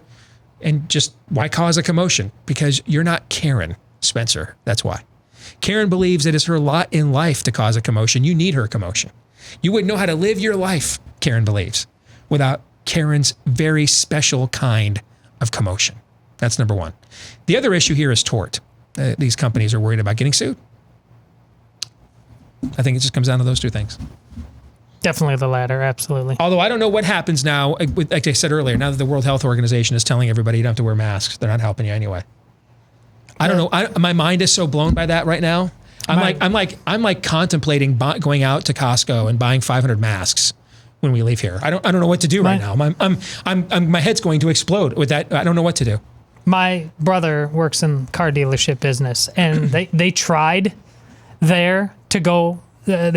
And just why cause a commotion? Because you're not Karen, Spencer. That's why. Karen believes it is her lot in life to cause a commotion. You need her commotion. You wouldn't know how to live your life, Karen believes, without Karen's very special kind of commotion. That's number one. The other issue here is tort. These companies are worried about getting sued. I think it just comes down to those two things. Definitely the latter, absolutely. Although I don't know what happens now, like I said earlier, now that the World Health Organization is telling everybody you don't have to wear masks, they're not helping you anyway. I don't know. My mind is so blown by that right now. I'm like contemplating going out to Costco and buying 500 masks when we leave here. I don't know what to do right now. My head's going to explode with that. I don't know what to do. My brother works in car dealership business, and they tried there to go. They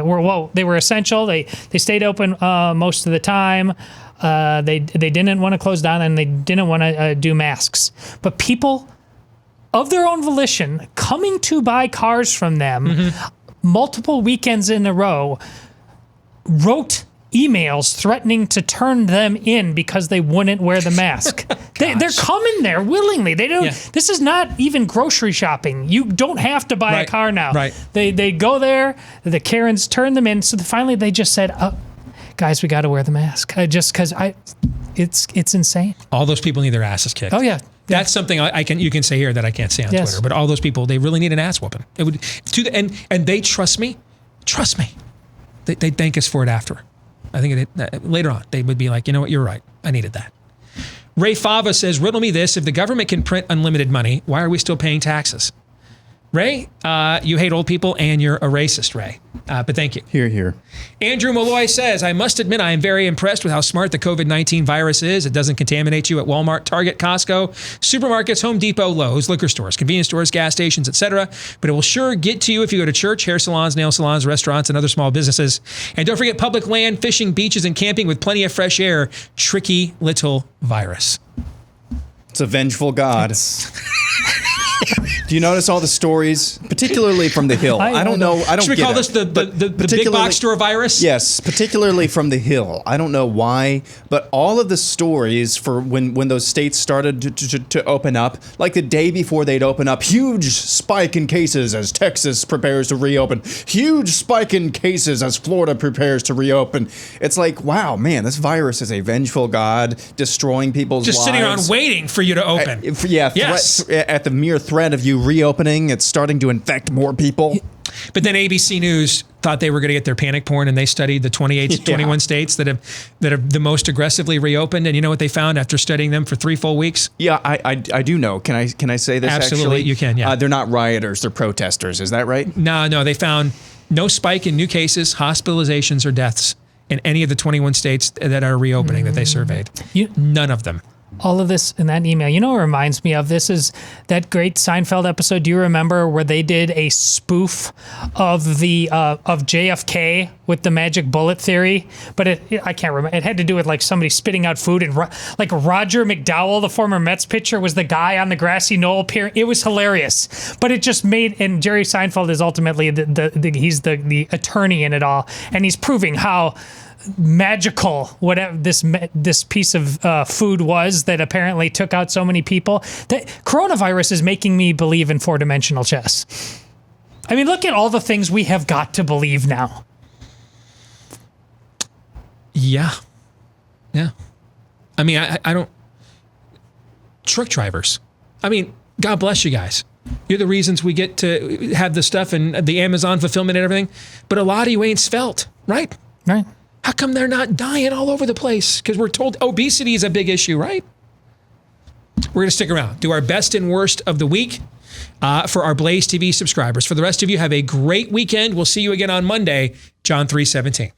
were essential. They stayed open most of the time. They didn't want to close down, and they didn't want to do masks. But people of their own volition coming to buy cars from them multiple weekends in a row wrote emails threatening to turn them in because they wouldn't wear the mask. They're coming there willingly. They don't. Yeah. This is not even grocery shopping. You don't have to buy a car now. Right. They go there. The Karens turn them in. So finally they just said, "Guys, we got to wear the mask." Just because it's insane. All those people need their asses kicked. Oh yeah. That's something you can say here that I can't say on Twitter. But all those people, they really need an ass whooping. It would and they trust me. Trust me. They thank us for it after. I think later on they would be like, you know what, you're right. I needed that. Ray Fava says, riddle me this. If the government can print unlimited money, why are we still paying taxes? Ray, you hate old people and you're a racist, Ray. But thank you. Here. Andrew Malloy says, I must admit I am very impressed with how smart the COVID-19 virus is. It doesn't contaminate you at Walmart, Target, Costco, supermarkets, Home Depot, Lowe's, liquor stores, convenience stores, gas stations, etc. But it will sure get to you if you go to church, hair salons, nail salons, restaurants, and other small businesses. And don't forget public land, fishing, beaches, and camping with plenty of fresh air. Tricky little virus. It's a vengeful God. Do you notice all the stories, particularly from the Hill? I don't know. I don't. Should we call this the big box store virus? Yes, particularly from the Hill. I don't know why, but all of the stories for when those states started to open up, like the day before they'd open up, huge spike in cases as Texas prepares to reopen, huge spike in cases as Florida prepares to reopen. It's like, wow, man, this virus is a vengeful God destroying people's lives. Just sitting around waiting for you to open. Yes. At the mere threat of you reopening, it's starting to infect more people. But then ABC News thought they were going to get their panic porn, and they studied the 21 states that have the most aggressively reopened. And you know what they found after studying them for 3 full weeks? Yeah, I do know. Can I say this? Absolutely, actually? You can. Yeah, they're not rioters; they're protesters. Is that right? No. They found no spike in new cases, hospitalizations, or deaths in any of the 21 states that are reopening that they surveyed. None of them. All of this in that email. You know what reminds me of? This is that great Seinfeld episode. Do you remember where they did a spoof of the of JFK with the magic bullet theory? But I can't remember. It had to do with like somebody spitting out food, and like Roger McDowell, the former Mets pitcher, was the guy on the grassy knoll pier. It was hilarious, but it just made. And Jerry Seinfeld is ultimately he's the attorney in it all, and he's proving how magical whatever this piece of food was that apparently took out so many people. That coronavirus is making me believe in 4-dimensional chess. I mean, look at all the things we have got to believe now. Yeah. I mean, I don't. Truck drivers. I mean, God bless you guys. You're the reasons we get to have the stuff and the Amazon fulfillment and everything. But a lot of you ain't svelte, right? Right. How come they're not dying all over the place? Because we're told obesity is a big issue, right? We're going to stick around, do our best and worst of the week for our BlazeTV subscribers. For the rest of you, have a great weekend. We'll see you again on Monday, John 3:17.